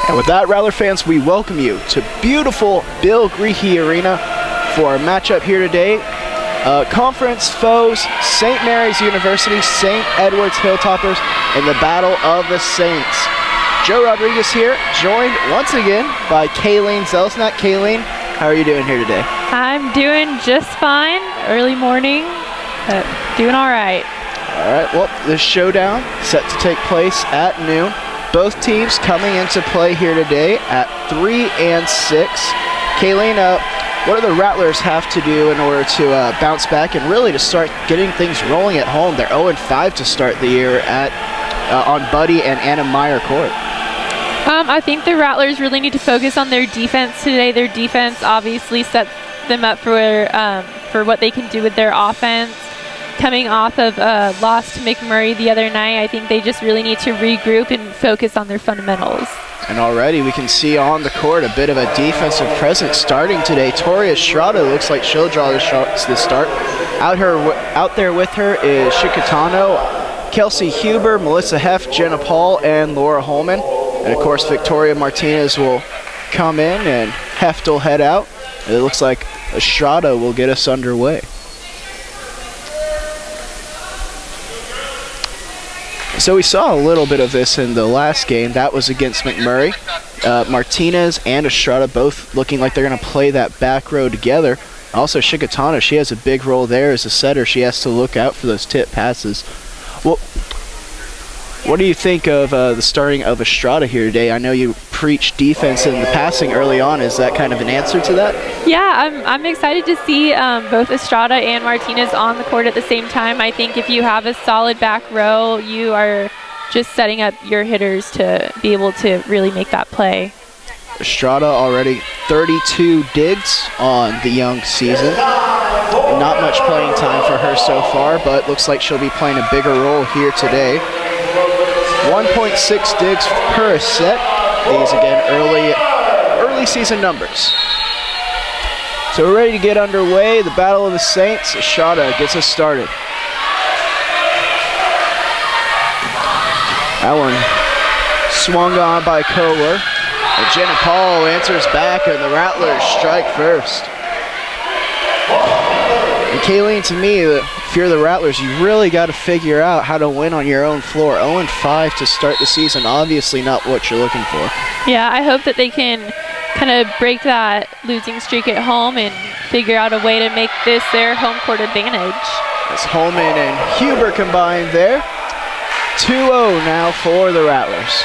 And with that, Rattler fans, we welcome you to beautiful Bill Greehey Arena for our matchup here today. Conference foes, St. Mary's University, St. Edward's Hilltoppers in the Battle of the Saints. Joe Rodriguez here, joined once again by Kayleen Zelsnak. Kayleen, how are you doing here today? I'm doing just fine. Early morning, but doing all right. All right, well, this showdown set to take place at noon. Both teams coming into play here today at 3 and 6. Kayleen, what do the Rattlers have to do in order to bounce back and really to start getting things rolling at home? They're 0-5 to start the year at on Buddy and Anna Meyer Court. I think the Rattlers really need to focus on their defense today. Their defense obviously sets them up for what they can do with their offense. Coming off of a loss to McMurray the other night, I think they just really need to regroup and focus on their fundamentals. And already we can see on the court a bit of a defensive presence starting today. Tori Estrada looks like she'll draw the start. Out there with her is Shikatano, Kelsey Huber, Melissa Heff, Jenna Paul, and Laura Holman. And of course, Victoria Martinez will come in and Heft will head out. It looks like Estrada will get us underway. So we saw a little bit of this in the last game. That was against McMurray. Martinez and Estrada both looking like they're going to play that back row together. Also, Shikatano, she has a big role there as a setter. She has to look out for those tip passes. Well, what do you think of the starting of Estrada here today? I know you preached defense in the passing early on. Is that kind of an answer to that? Yeah, I'm excited to see both Estrada and Martinez on the court at the same time. I think if you have a solid back row, you are just setting up your hitters to be able to really make that play. Estrada already 32 digs on the young season. Not much playing time for her so far, but looks like she'll be playing a bigger role here today. 1.6 digs per set. These again early season numbers. So we're ready to get underway. The Battle of the Saints. Estrada gets us started. That one swung on by Kohler. And Jenna Paul answers back, and the Rattlers strike first. And Kayleen, to me, if you're the Rattlers, you really got to figure out how to win on your own floor. 0-5 to start the season, obviously not what you're looking for. Yeah, I hope that they can kind of break that losing streak at home and figure out a way to make this their home court advantage. As Holman and Huber combined there. 2-0 now for the Rattlers.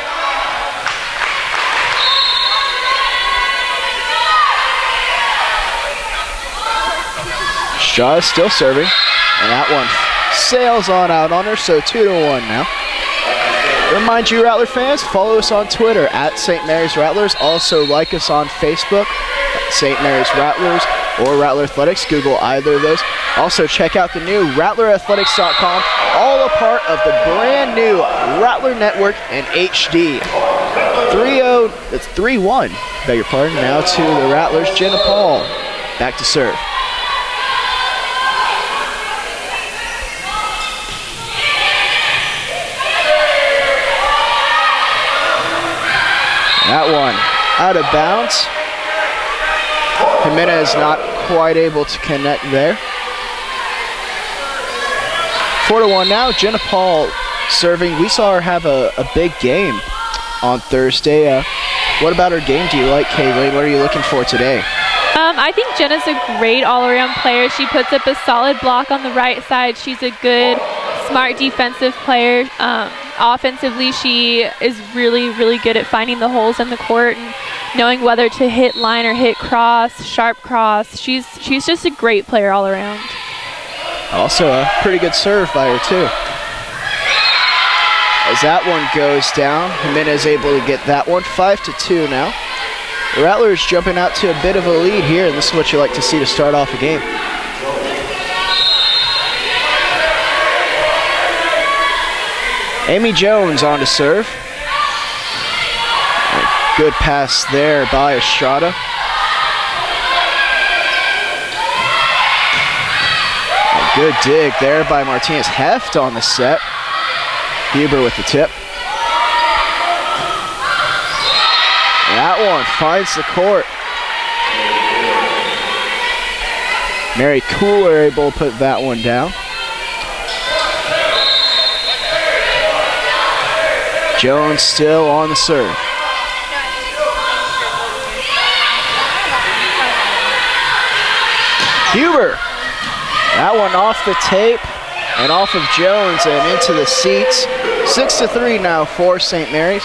Estrada still serving, and that one sails on out on her, so 2-1 now. Remind you, Rattler fans, follow us on Twitter at St. Mary's Rattlers. Also like us on Facebook, St. Mary's Rattlers or Rattler Athletics. Google either of those. Also check out the new RattlerAthletics.com, all a part of the brand new Rattler Network in HD. 3-1, beg your pardon. Now to the Rattlers, Jenna Paul, back to serve. That one out of bounds. Jimenez not quite able to connect there. 4-1 now. Jenna Paul serving. We saw her have a big game on Thursday. What about her game do you like, Kayleen? What are you looking for today? I think Jenna's a great all-around player. She puts up a solid block on the right side. She's a good, smart defensive player. Offensively, she is really, really good at finding the holes in the court and knowing whether to hit line or hit cross, sharp cross. She's just a great player all around. Also a pretty good serve by her too. As that one goes down, Jimenez able to get that one. 5-2 now. The Rattlers jumping out to a bit of a lead here, and this is what you like to see to start off a game. Amy Jones on to serve. A good pass there by Estrada. A good dig there by Martinez. Heft on the set. Huber with the tip. That one finds the court. Mary Cooler able to put that one down. Jones still on the serve. Huber. That one off the tape and off of Jones and into the seats. 6-3 now for St. Mary's.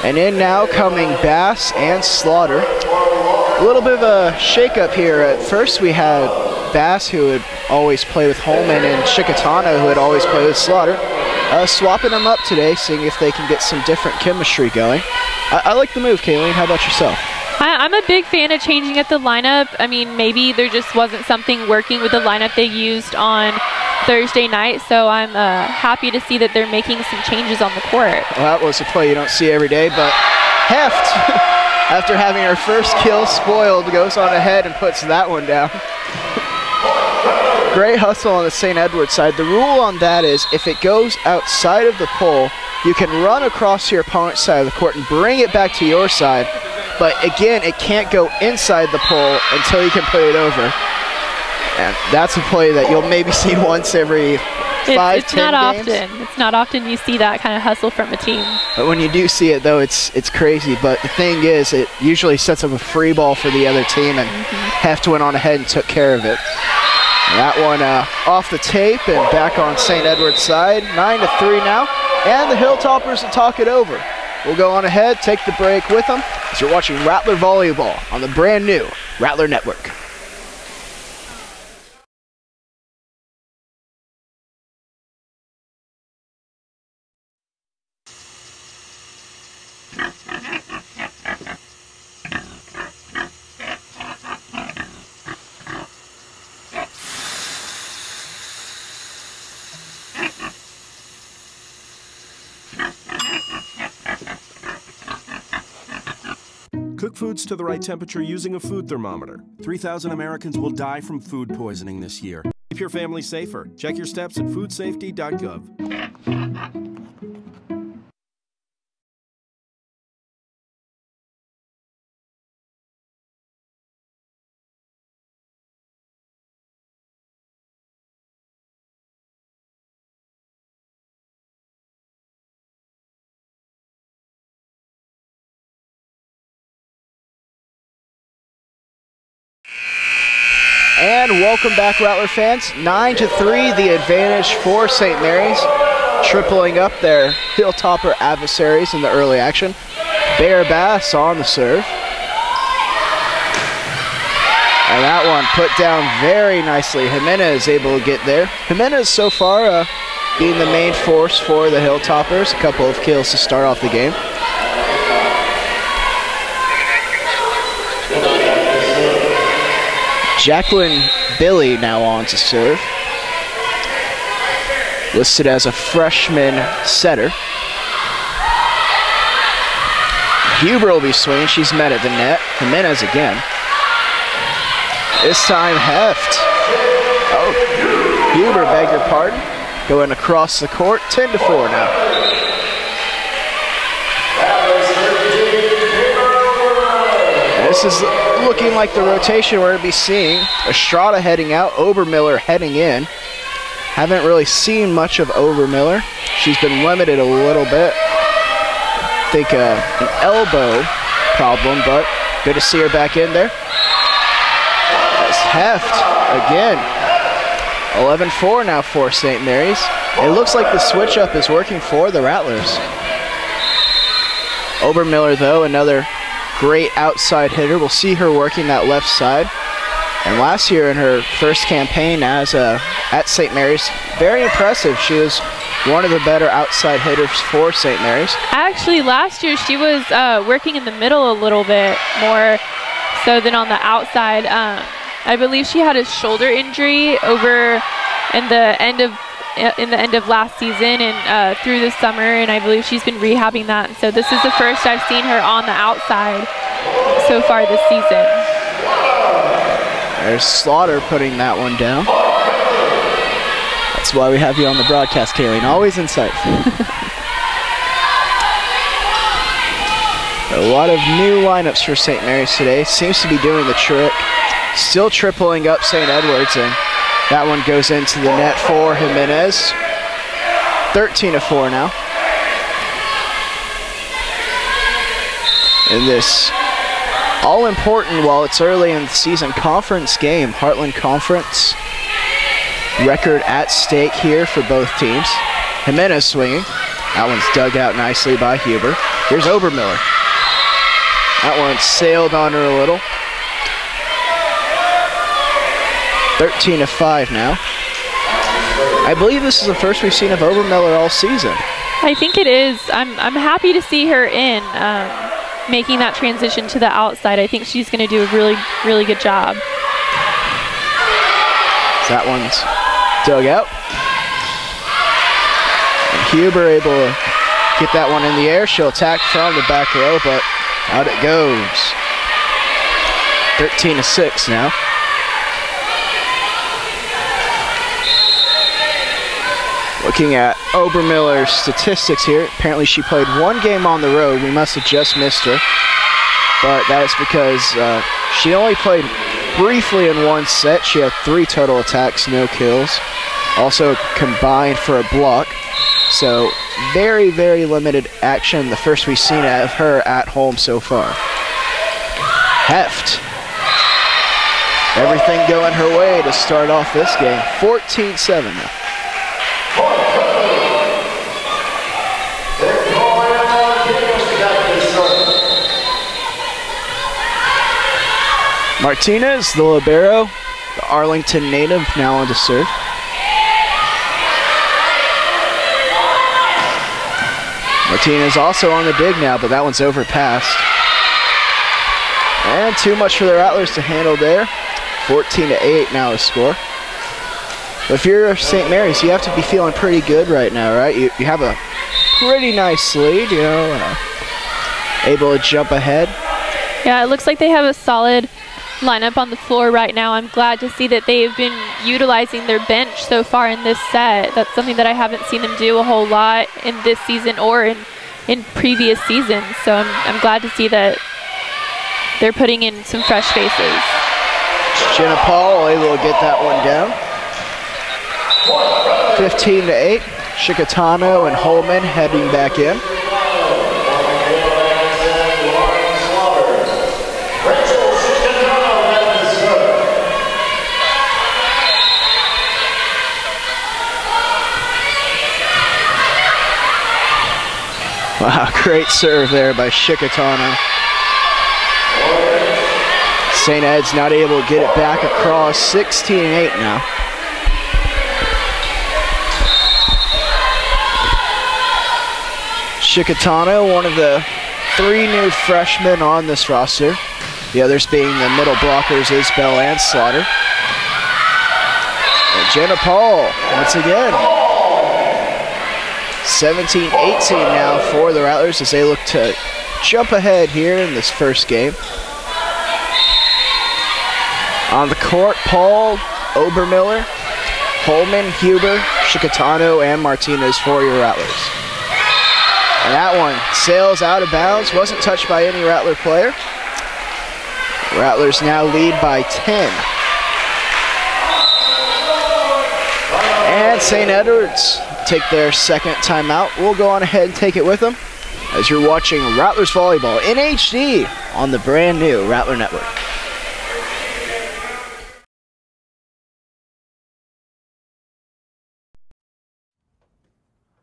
And in now coming Bass and Slaughter. A little bit of a shakeup here. At first we had Bass, who would always play with Holman, and Chicatano, who would always play with Slaughter. Swapping them up today, seeing if they can get some different chemistry going. I like the move, Kayleen. How about yourself? I'm a big fan of changing up the lineup. I mean, maybe there just wasn't something working with the lineup they used on Thursday night, so I'm happy to see that they're making some changes on the court. Well, that was a play you don't see every day, but Heft, after having her first kill spoiled, goes on ahead and puts that one down. Great hustle on the St. Edward side. The rule on that is if it goes outside of the pole, you can run across your opponent's side of the court and bring it back to your side. But again, it can't go inside the pole until you can put it over. And that's a play that you'll maybe see once every 5-10 games. It's not often. It's not often you see that kind of hustle from a team. But when you do see it, though, it's crazy. But the thing is, it usually sets up a free ball for the other team, and Heft went on ahead and took care of it. And that one off the tape and back on St. Edward's side. 9-3 now, and the Hilltoppers will talk it over. We'll go on ahead, take the break with them as you're watching Rattler Volleyball on the brand new Rattler Network. Cook foods to the right temperature using a food thermometer. 3,000 Americans will die from food poisoning this year. Keep your family safer. Check your steps at foodsafety.gov. And welcome back, Rattler fans. 9-3, the advantage for St. Mary's, tripling up their Hilltopper adversaries in the early action. Bear Bass on the serve. And that one put down very nicely. Jimenez able to get there. Jimenez so far being the main force for the Hilltoppers. A couple of kills to start off the game. Jacqueline Billy now on to serve. Listed as a freshman setter. Huber will be swinging. She's met at the net. Jimenez again. This time Heft. Oh, Huber, beg your pardon. Going across the court. 10-4 now. This is looking like the rotation we're going to be seeing. Estrada heading out, Obermiller heading in. Haven't really seen much of Obermiller. She's been limited a little bit. I think an elbow problem, but good to see her back in there. That's Heft again. 11-4 now for St. Mary's. It looks like the switch up is working for the Rattlers. Obermiller, though, another great outside hitter. We'll see her working that left side. And last year in her first campaign as at St. Mary's, very impressive. She was one of the better outside hitters for St. Mary's. Actually, last year she was working in the middle a little bit more so than on the outside. I believe she had a shoulder injury over in the end of last season and through the summer, and I believe she's been rehabbing that. And so this is the first I've seen her on the outside so far this season. There's Slaughter putting that one down. That's why we have you on the broadcast, Kayleen. Always insightful. A lot of new lineups for St. Mary's today. Seems to be doing the trick. Still tripling up St. Edwards, and that one goes into the net for Jimenez. 13-4 now. In this all-important, while it's early in the season, conference game, Heartland Conference. Record at stake here for both teams. Jimenez swinging. That one's dug out nicely by Huber. Here's Obermiller. That one sailed on her a little. 13-5 now. I believe this is the first we've seen of Obermiller all season. I think it is. I'm happy to see her in making that transition to the outside. I think she's going to do a really, really good job. That one's dug out. And Huber able to get that one in the air. She'll attack from the back row, but out it goes. 13-6 now. Looking at Obermiller's statistics here, apparently she played one game on the road. We must have just missed her. But that is because she only played briefly in one set. She had 3 total attacks, no kills. Also combined for a block. So very, very limited action. The first we've seen of her at home so far. Heft. Everything going her way to start off this game. 14-7 now. Martinez, the libero, the Arlington native, now on to serve. Martinez also on the dig now, but that one's overpassed. And too much for the Rattlers to handle there. 14-8 now the score. But if you're St. Mary's, you have to be feeling pretty good right now, right? You have a pretty nice lead, you know, able to jump ahead. Yeah, it looks like they have a solid lineup on the floor right now. I'm glad to see that they've been utilizing their bench so far in this set. That's something that I haven't seen them do a whole lot in this season or in previous seasons. So I'm glad to see that they're putting in some fresh faces. Jenna Paul able to get that one down. 15-8. Chicatano and Holman heading back in. Wow, great serve there by Chicatano. St. Ed's not able to get it back across. 16-8 now. Chicatano, one of the 3 new freshmen on this roster. The others being the middle blockers, Isbell and Slaughter. And Jenna Paul, once again. 17-18 now for the Rattlers as they look to jump ahead here in this first game. On the court, Paul, Obermiller, Holman, Huber, Chicatano, and Martinez for your Rattlers. And that one sails out of bounds, wasn't touched by any Rattler player. Rattlers now lead by 10. And St. Edwards take their second timeout. We'll go on ahead and take it with them as you're watching Rattlers Volleyball in HD on the brand new Rattler Network.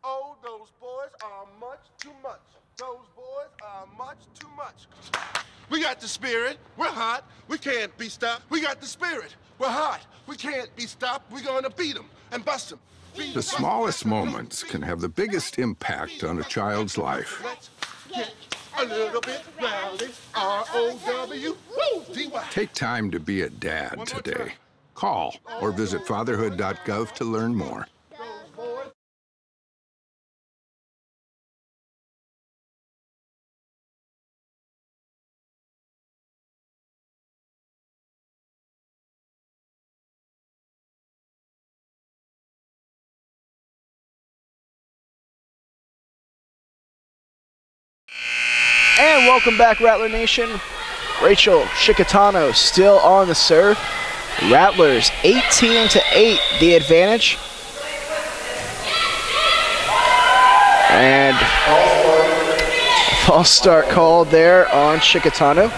Oh, those boys are much too much. Those boys are much too much. We got the spirit. We're hot. We can't be stopped. We got the spirit. We're hot. We can't be stopped. We're going to beat them and bust them. The smallest moments can have the biggest impact on a child's life. Let's get a little bit rowdy. R-O-W-D-Y. Take time to be a dad today. Call or visit fatherhood.gov to learn more. And welcome back, Rattler Nation. Rachel Shikatano still on the serve. Rattlers 18-8, the advantage. And false start called there on Shikatano.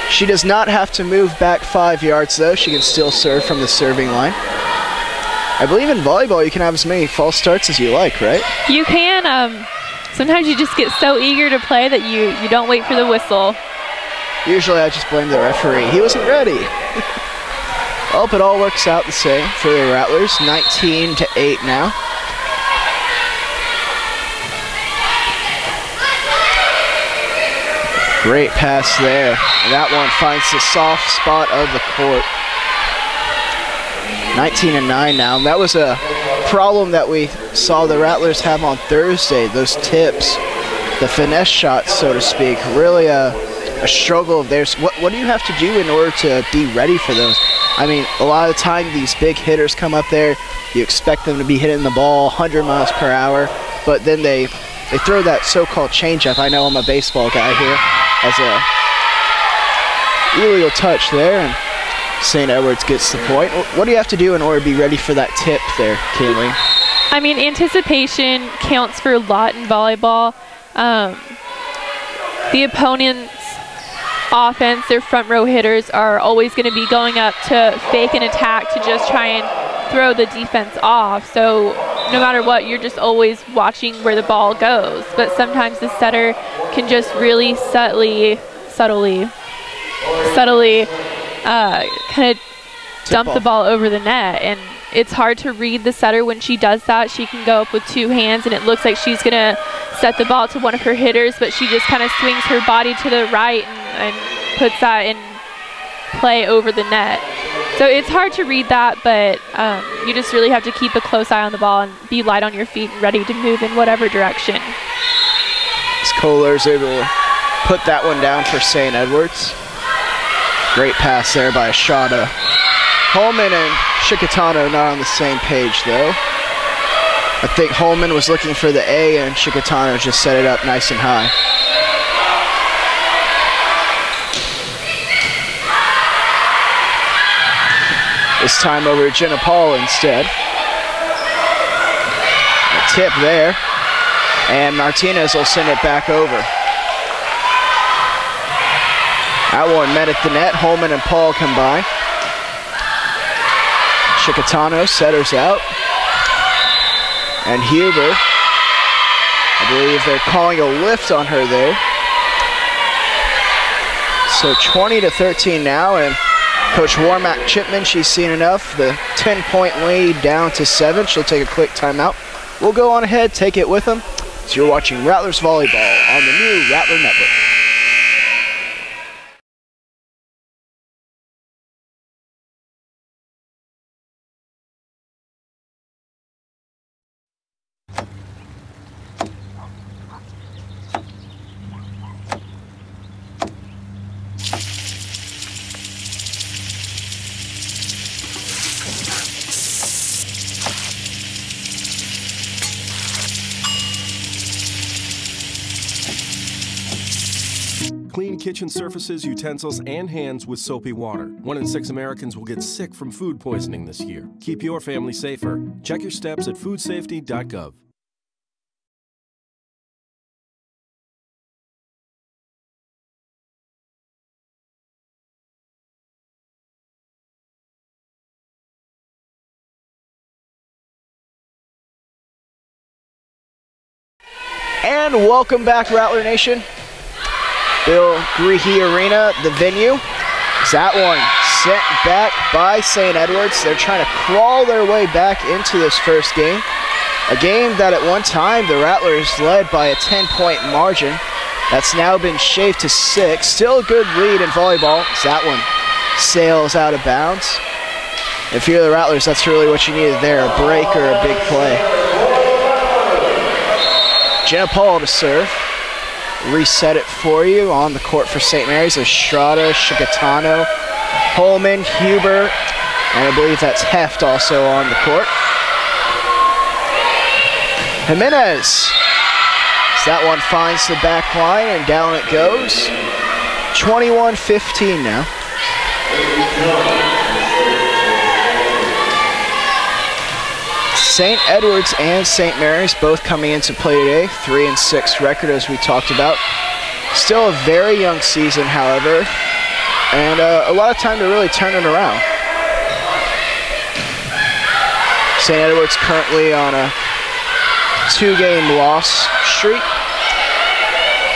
She does not have to move back 5 yards though. She can still serve from the serving line. I believe in volleyball you can have as many false starts as you like, right? You can. Sometimes you just get so eager to play that you don't wait for the whistle. Usually I just blame the referee. He wasn't ready. Well, it all works out the same for the Rattlers. 19-8 now. Great pass there. That one finds the soft spot of the court. 19-9 now. That was a problem that we saw the Rattlers have on Thursday. Those tips, the finesse shots, so to speak, really a struggle of theirs. What do you have to do in order to be ready for those? I mean, a lot of the time these big hitters come up there. You expect them to be hitting the ball 100 miles per hour, but then they throw that so-called changeup. I know I'm a baseball guy here. As a illegal touch there, and St. Edwards gets the point. What do you have to do in order to be ready for that tip there, Kaylee? I mean, anticipation counts for a lot in volleyball. The opponent's offense, their front row hitters, are always going to be going up to fake an attack to just try and throw the defense off. So no matter what, you're just always watching where the ball goes. But sometimes the setter can just really subtly kind of dump the ball over the net. And it's hard to read the setter when she does that. She can go up with two hands and it looks like she's going to set the ball to one of her hitters, but she just kind of swings her body to the right and puts that in play over the net. So it's hard to read that, but you just really have to keep a close eye on the ball and be light on your feet and ready to move in whatever direction. As Kohler's able to put that one down for St. Edwards. Great pass there by Estrada. Holman and Shikatano not on the same page though. I think Holman was looking for the A and Shikatano just set it up nice and high. This time over to Jenna Paul instead. A tip there. And Martinez will send it back over. That one met at the net. Holman and Paul combine. Shikatano setters out. And Huber, I believe they're calling a lift on her there. So 20-13 now, and Coach Warmack Chipman, she's seen enough. The 10-point lead down to 7. She'll take a quick timeout. We'll go on ahead, take it with them. So you're watching Rattlers Volleyball on the new Rattler Network. Clean kitchen surfaces, utensils, and hands with soapy water. 1 in 6 Americans will get sick from food poisoning this year. Keep your family safer. Check your steps at foodsafety.gov. And welcome back, Rattler Nation. Bill Greehey Arena, the venue. That one sent back by St. Edwards. They're trying to crawl their way back into this first game. A game that at one time the Rattlers led by a 10-point margin. That's now been shaved to 6. Still a good lead in volleyball. That one sails out of bounds. If you're the Rattlers, that's really what you needed there, a break or a big play. Jenna Paul to serve. Reset it for you on the court for St. Mary's. Estrada, Shikatano, Holman, Huber, and I believe that's Heft also on the court. Jimenez. That one finds the back line and down it goes. 21-15 now. St. Edward's and St. Mary's both coming into play today. 3-6 record as we talked about. Still a very young season, however, and a lot of time to really turn it around. St. Edward's currently on a 2-game loss streak.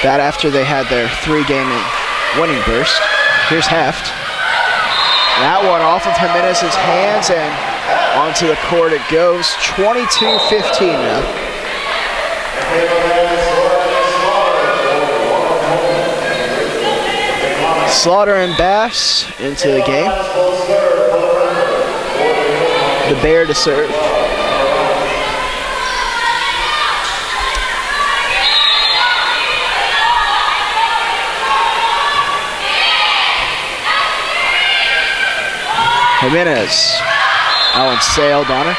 That after they had their 3-game winning burst. Here's Heft. That one off of Jimenez's hands and onto the court it goes. 22-15 now. Slaughter and Bass into the game. The Bear to serve. Jimenez. That one sailed on her.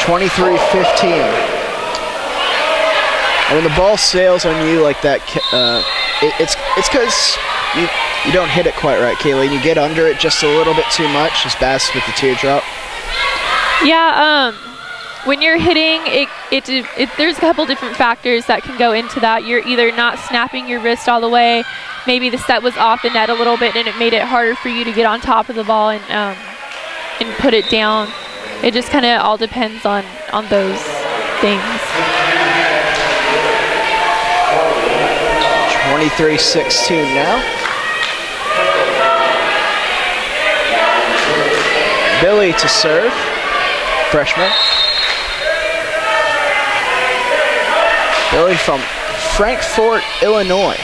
23-15. And when the ball sails on you like that, it's because you don't hit it quite right, Kayleen. You get under it just a little bit too much, as Bass with the teardrop. Yeah, when you're hitting, there's a couple different factors that can go into that. You're either not snapping your wrist all the way, maybe the set was off the net a little bit and it made it harder for you to get on top of the ball and put it down. It just kind of all depends on those things. 23-16 now. Billy to serve, freshman. Billy from Frankfort, Illinois.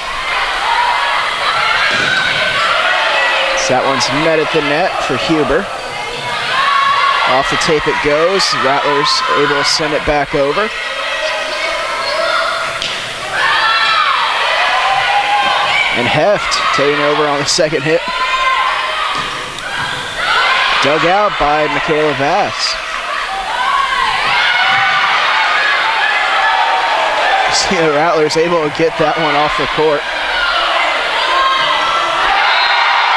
So that one's met at the net for Huber. Off the tape it goes. Rattlers able to send it back over. And Heft taking over on the second hit. Dug out by Michaela Bass. See the Rattlers able to get that one off the court.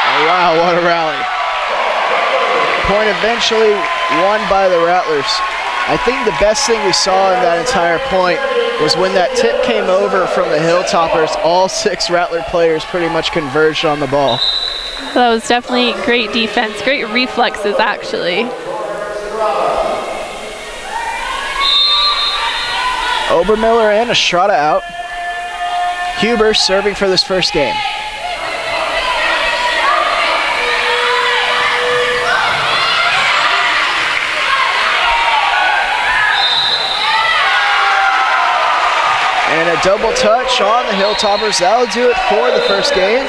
Oh, wow, what a rally. Point eventually won by the Rattlers. I think the best thing we saw in that entire point was when that tip came over from the Hilltoppers, all 6 Rattler players pretty much converged on the ball. That was definitely great defense, great reflexes actually. Obermiller and Estrada out. Huber serving for this first game. And a double touch on the Hilltoppers. That'll do it for the first game,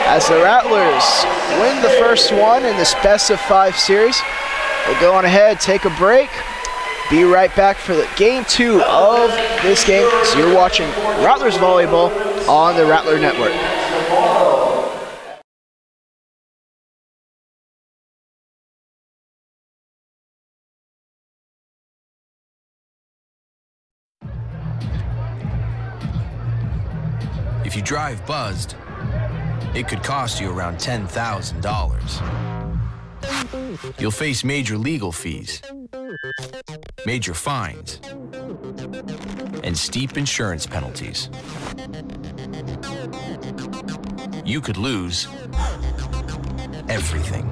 as the Rattlers win the first one in this best-of-5 series. We'll go on ahead, take a break, be right back for the game 2 of this game. So you're watching Rattlers Volleyball on the Rattler Network. If you drive buzzed, it could cost you around $10,000. You'll face major legal fees, major fines, and steep insurance penalties. You could lose everything.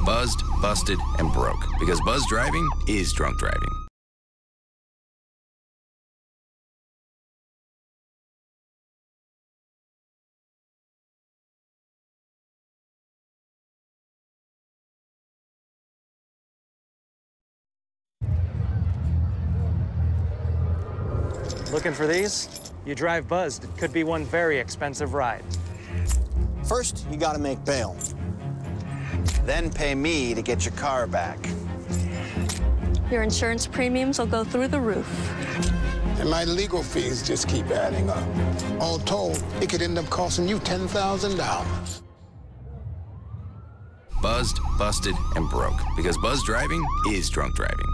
Buzzed, busted, and broke, because buzz driving is drunk driving. Looking for these? You drive buzzed. It could be one very expensive ride. First, you gotta make bail. Then pay me to get your car back. Your insurance premiums will go through the roof. And my legal fees just keep adding up. All told, it could end up costing you $10,000. Buzzed, busted, and broke, because buzz driving is drunk driving.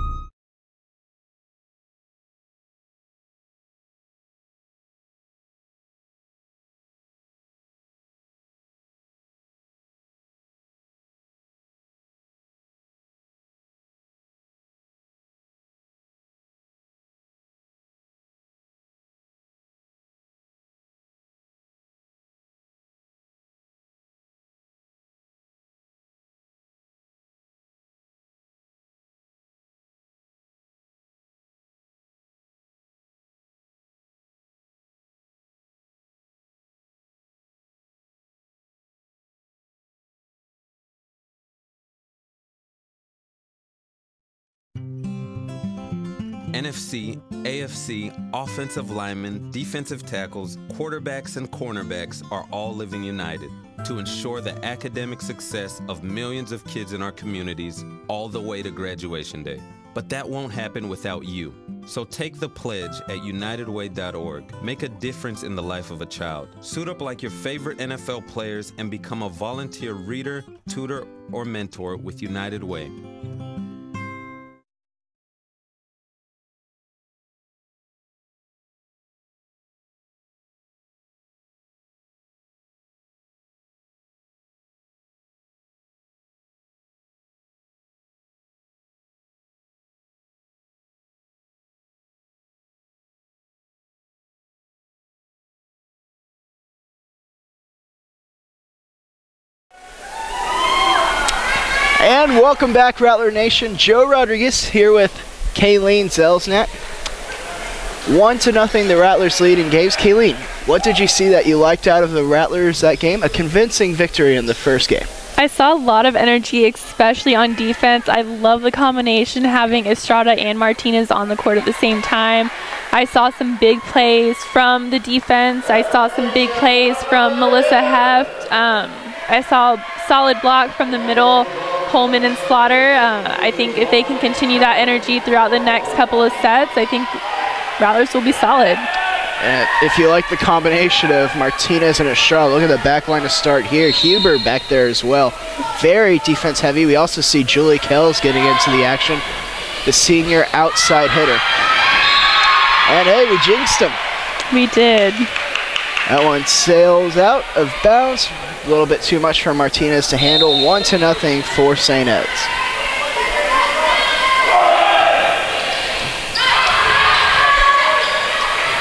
NFC, AFC, offensive linemen, defensive tackles, quarterbacks, and cornerbacks are all living united to ensure the academic success of millions of kids in our communities all the way to graduation day. But that won't happen without you. So take the pledge at unitedway.org. Make a difference in the life of a child. Suit up like your favorite NFL players and become a volunteer reader, tutor, or mentor with United Way. And welcome back, Rattler Nation. Joe Rodriguez here with Kayleen Zelsnak. 1-0, the Rattlers lead in games. Kayleen, what did you see that you liked out of the Rattlers that game? A convincing victory in the first game. I saw a lot of energy, especially on defense. I love the combination having Estrada and Martinez on the court at the same time. I saw some big plays from the defense. I saw some big plays from Melissa Heft. I saw a solid block from the middle, Holman and Slaughter. I think if they can continue that energy throughout the next couple of sets, I think Rattlers will be solid. And if you like the combination of Martinez and Estrada, look at the back line to start here. Huber back there as well. Very defense heavy. We also see Julie Kells getting into the action, the senior outside hitter. And hey, we jinxed him. We did. That one sails out of bounds. A little bit too much for Martinez to handle. 1-0 for St. Ed's.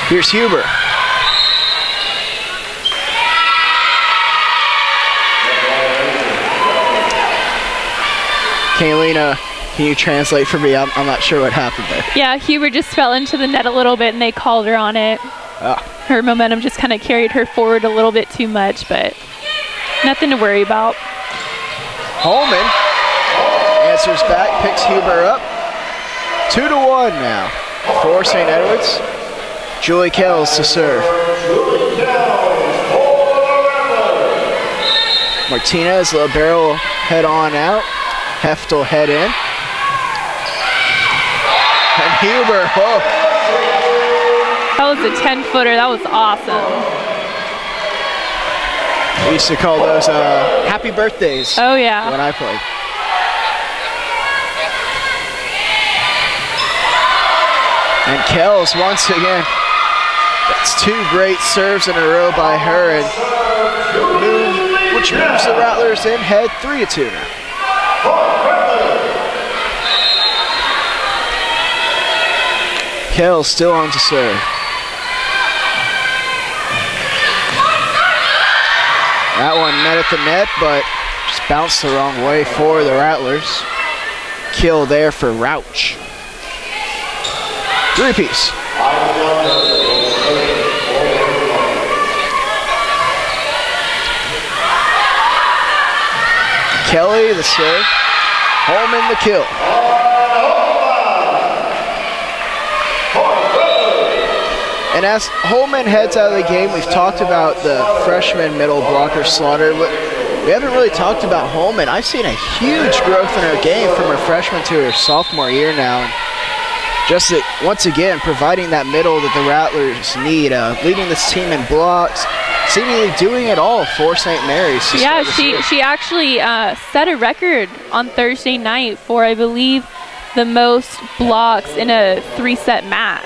Here's Huber. Kaylina, can you translate for me? I'm not sure what happened there. Yeah, Huber just fell into the net a little bit and they called her on it. Her momentum just kind of carried her forward a little bit too much, but nothing to worry about. Holman answers back, picks Huber up. 2-1 now for St. Edwards. Julie Kells to serve. Martinez, Libero head on out. Heftel head in. And Huber, whoa. That was a 10-footer. That was awesome. We used to call those happy birthdays. Oh, yeah. When I played. And Kells once again. That's two great serves in a row by her, and which moves the Rattlers in head 3-2 now. Kells still on to serve. That one met at the net, but just bounced the wrong way for the Rattlers. Kill there for Rauch. Three-piece. Kelly the serve. Holman the kill. And as Holman heads out of the game, we've talked about the freshman middle blocker Slaughter. We haven't really talked about Holman. I've seen a huge growth in her game from her freshman to her sophomore year now. And just once again, providing that middle that the Rattlers need, leading this team in blocks, seemingly doing it all for St. Mary's. Yeah, she actually set a record on Thursday night for, I believe, the most blocks in a 3-set match.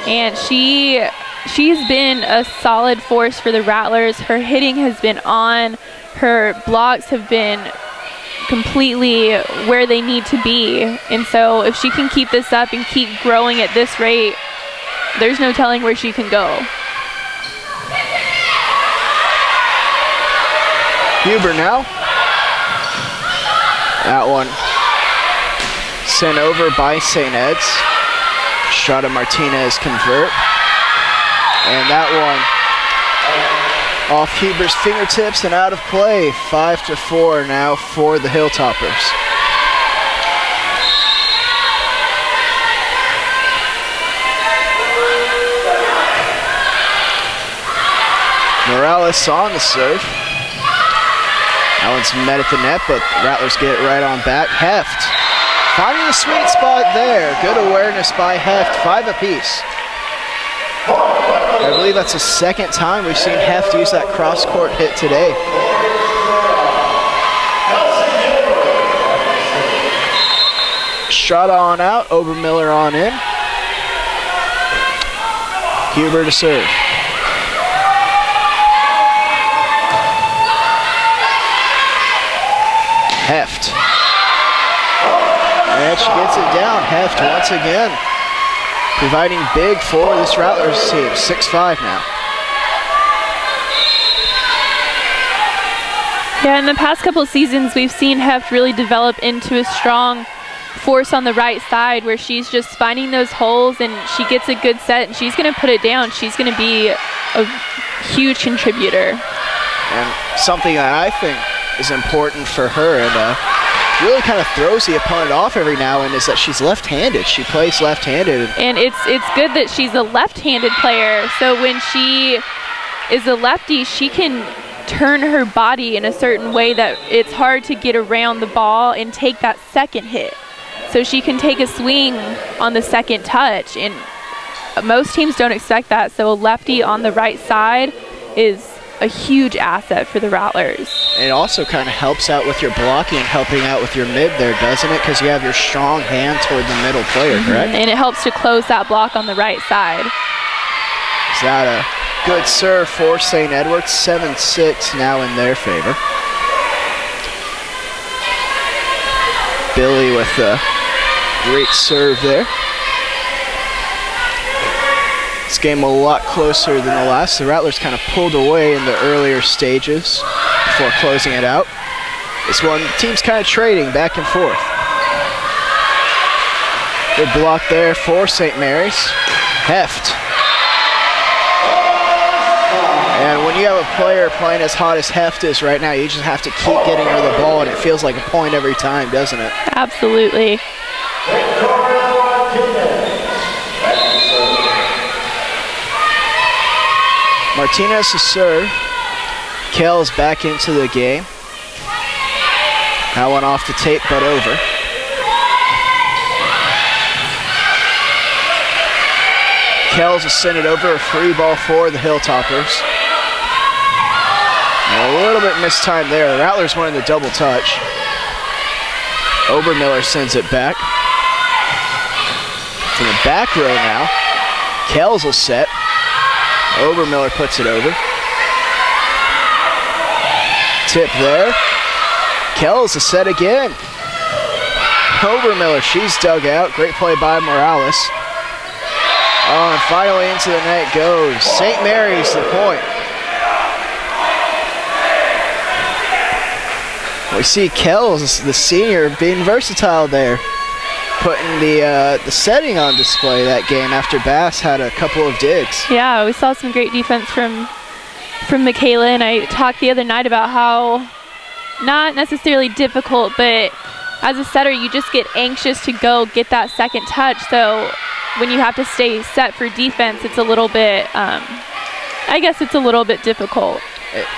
And she's been a solid force for the Rattlers. Her hitting has been on. Her blocks have been completely where they need to be. And so if she can keep this up and keep growing at this rate, there's no telling where she can go. Huber now. That one sent over by St. Ed's. Estrada Martinez convert. And that one off Huber's fingertips and out of play. 5-4 now for the Hilltoppers. Morales on the serve. That one's met at the net, but the Rattlers get it right on back. Heft finding the sweet spot there. Good awareness by Heft, 5 apiece. I believe that's the second time we've seen Heft use that cross-court hit today. Shot on out, Obermiller on in. Huber to serve. Heft. And she gets it down. Heft once again providing big for this Rattlers team. 6-5 now. Yeah, in the past couple of seasons, we've seen Heft really develop into a strong force on the right side where she's just finding those holes and she gets a good set and she's going to put it down. She's going to be a huge contributor. And something that I think is important for her and really kind of throws the opponent off every now and then is that she's left-handed. She plays left-handed. And it's good that she's a left-handed player, so when she is a lefty, she can turn her body in a certain way that it's hard to get around the ball and take that second hit. So she can take a swing on the second touch, and most teams don't expect that, so a lefty on the right side is a huge asset for the Rattlers. And it also kind of helps out with your blocking and helping out with your mid there, doesn't it? Because you have your strong hand toward the middle player, correct? And it helps to close that block on the right side. Is that a good serve for St. Edward's? 7-6 now in their favor. Billy with a great serve there. This game a lot closer than the last. The Rattlers kind of pulled away in the earlier stages before closing it out. This one, the team's kind of trading back and forth. Good block there for St. Mary's. Heft. And when you have a player playing as hot as Heft is right now, you just have to keep getting her the ball, and it feels like a point every time, doesn't it? Absolutely. Martinez to serve. Kells back into the game. That one off the tape, but over. Kells will send it over. A free ball for the Hilltoppers. And a little bit mistimed there. The Rattlers wanted the double touch. Obermiller sends it back. From the back row now. Kells will set. Obermiller puts it over. Tip there. Kells is set again. Obermiller, she's dug out. Great play by Morales. Oh, and finally into the net goes. St. Mary's the point. We see Kells, the senior, being versatile there. Putting the setting on display that game after Bass had a couple of digs. Yeah, we saw some great defense from Michaela, and I talked the other night about how not necessarily difficult, but as a setter, you just get anxious to go get that second touch. So when you have to stay set for defense, it's a little bit, I guess it's a little bit difficult.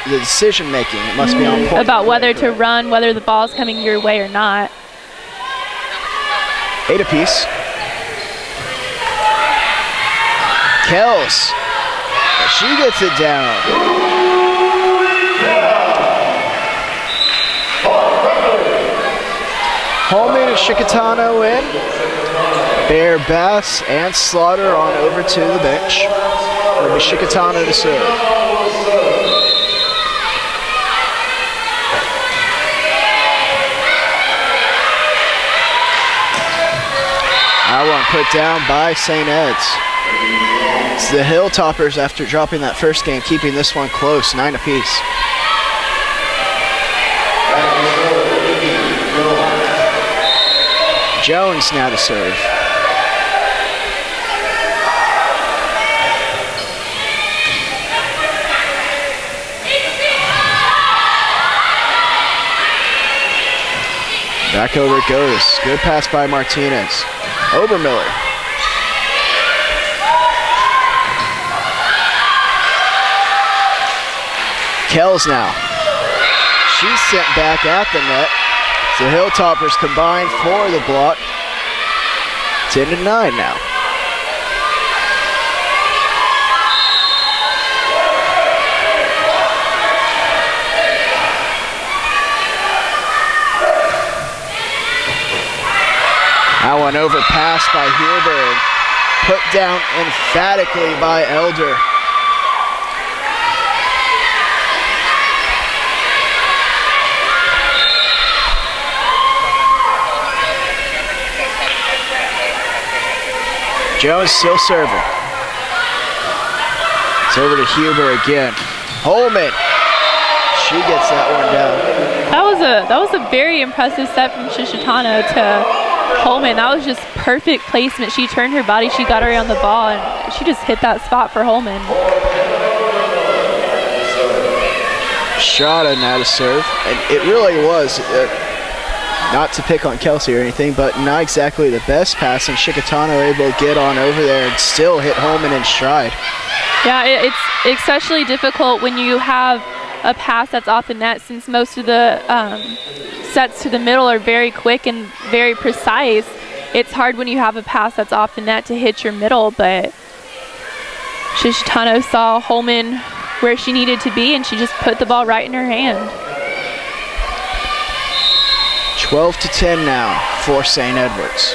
The decision making, it must be on point. About whether to run, whether the ball's coming your way or not. 8 apiece. Kells. She gets it down. Holman and Shikatano in. Bear, Bass, and Slaughter on over to the bench. It'll be Shikatano to serve. That one put down by St. Ed's. It's the Hilltoppers, after dropping that first game, keeping this one close, 9 apiece. Jones now to serve. Back over it goes. Good pass by Martinez. Obermiller. Kells now. She's sent back at the net. So Hilltoppers combined for the block. 10-9 now. That one overpassed by Huber, put down emphatically by Elder. Jones still serving. It's over to Huber again. Holman, she gets that one down. That was a very impressive set from Shishitano to Holman. That was just perfect placement. She turned her body, she got around the ball, and she just hit that spot for Holman. Shot now to serve, and it really was, not to pick on Kelsey or anything, but not exactly the best pass, and Shikatano able to get on over there and still hit Holman in stride. Yeah, it's especially difficult when you have a pass that's off the net, since most of the sets to the middle are very quick and very precise. It's hard when you have a pass that's off the net to hit your middle, but Shishitano saw Holman where she needed to be, and she just put the ball right in her hand. 12-10 now for St. Edwards.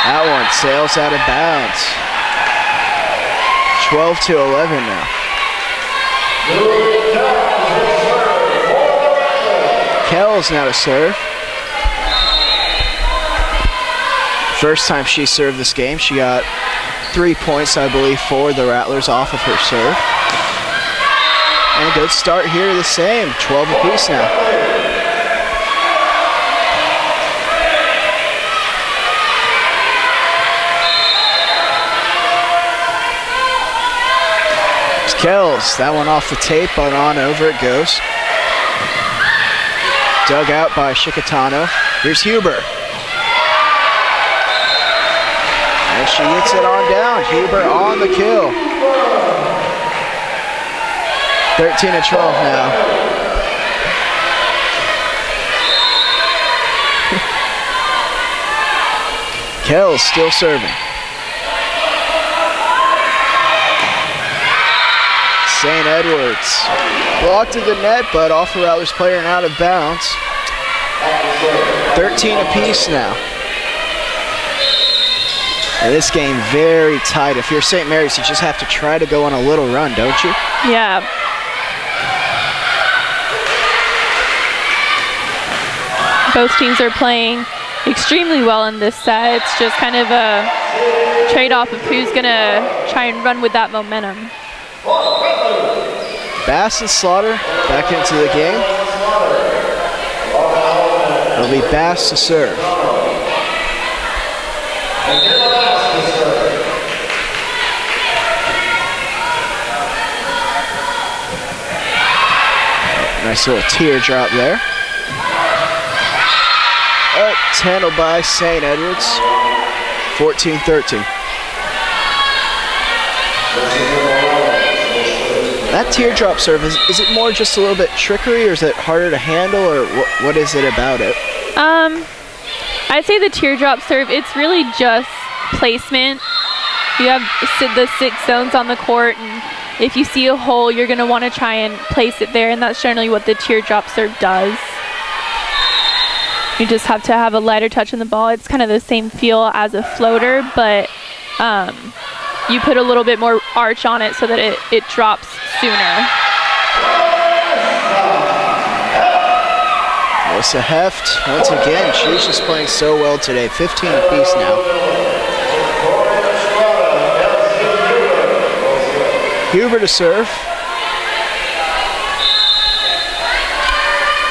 That one sails out of bounds. 12-11 now. Kells now to serve. First time she served this game, she got 3 points, I believe, for the Rattlers off of her serve. And a good start here, the same, 12 apiece now. It's Kells, that one off the tape, but on over it goes. Dug out by Shikatano. Here's Huber. And she gets it on down. Huber on the kill. 13-12 now. Kells still serving. St. Edwards blocked to the net, but off a Rattlers player and out of bounds. 13 apiece now. And this game very tight. If you're St. Mary's, you just have to try to go on a little run, don't you? Yeah. Both teams are playing extremely well in this set. It's just kind of a trade-off of who's going to try and run with that momentum. Bass and Slaughter back into the game. It'll be Bass to serve. Nice little teardrop there. 10 will by St. Edwards. 14-13. That teardrop serve, is it more just a little bit trickery, or is it harder to handle, or what is it about it? I'd say the teardrop serve, it's really just placement. You have the 6 zones on the court, and if you see a hole, you're going to want to try and place it there, and that's generally what the teardrop serve does. You just have to have a lighter touch on the ball. It's kind of the same feel as a floater, but you put a little bit more arch on it so that it drops sooner. Melissa Heft, once again, she's just playing so well today. 15 apiece now. Huber to serve.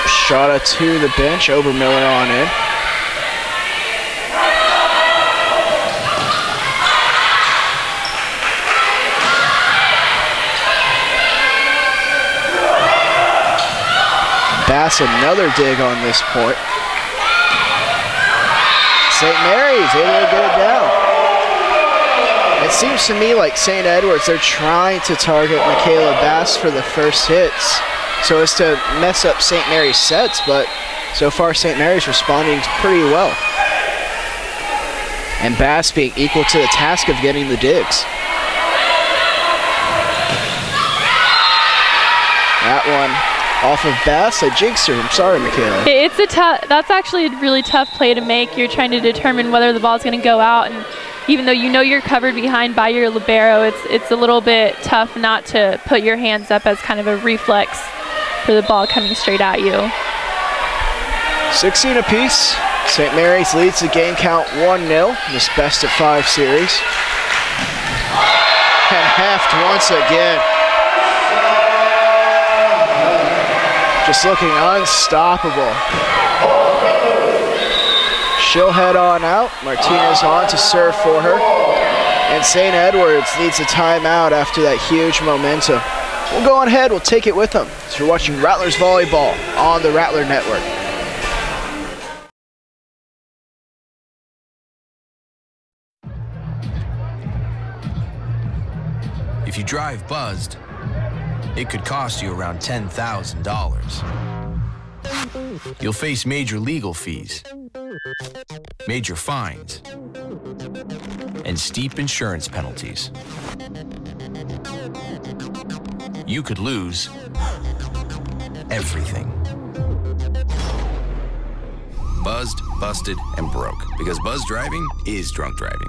Shot to the bench, Obermiller on in. Bass another dig on this point. St. Mary's able to get it down. It seems to me like St. Edwards, they're trying to target Michaela Bass for the first hits so as to mess up St. Mary's sets, but so far St. Mary's responding pretty well. And Bass being equal to the task of getting the digs. That one off of Bass, I jinxed her. I'm sorry, Michaela. That's actually a really tough play to make. You're trying to determine whether the ball's going to go out, and even though you know you're covered behind by your libero, it's a little bit tough not to put your hands up as kind of a reflex for the ball coming straight at you. 16 apiece. St. Mary's leads the game count 1-0 in this best-of-5 series. And halved once again. Just looking unstoppable. She'll head on out. Martinez on to serve for her. And St. Edwards needs a timeout after that huge momentum. We'll go on ahead, we'll take it with them. So you're watching Rattlers Volleyball on the Rattler Network. If you drive buzzed, it could cost you around $10,000. You'll face major legal fees, major fines, and steep insurance penalties. You could lose everything. Buzzed, busted, and broke, because buzz driving is drunk driving.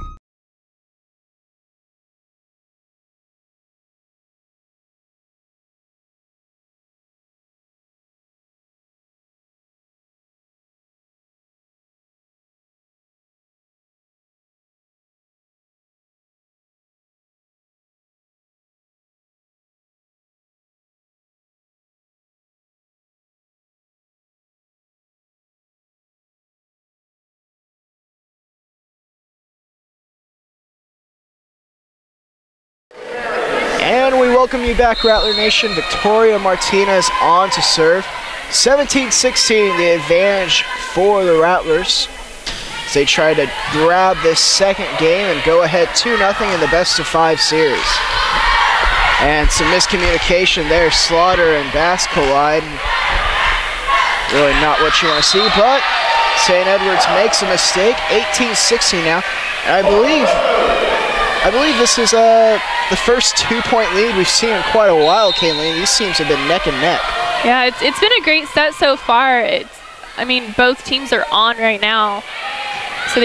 And we welcome you back, Rattler Nation. Victoria Martinez on to serve. 17-16, the advantage for the Rattlers as they try to grab this second game and go ahead 2-0 in the best-of-5 series. And some miscommunication there. Slaughter and Bass collide. Really not what you want to see, but St. Edwards makes a mistake. 18-16 now. And I believe this is the first 2-point lead we've seen in quite a while, Kayleen. These teams have been neck and neck. Yeah, it's been a great set so far. I mean, both teams are on right now. So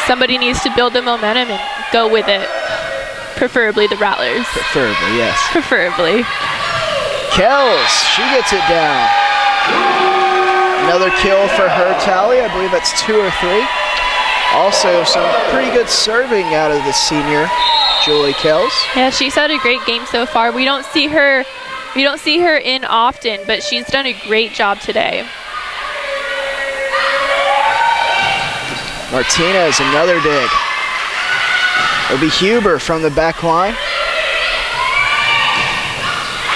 somebody needs to build the momentum and go with it. Preferably the Rattlers. Preferably, yes. Preferably. Kells, she gets it down. Another kill for her tally. I believe that's 2 or 3. Also, some pretty good serving out of the senior, Julie Kells. Yeah, she's had a great game so far. We don't see her in often, but she's done a great job today. Martinez, another dig. It'll be Huber from the back line.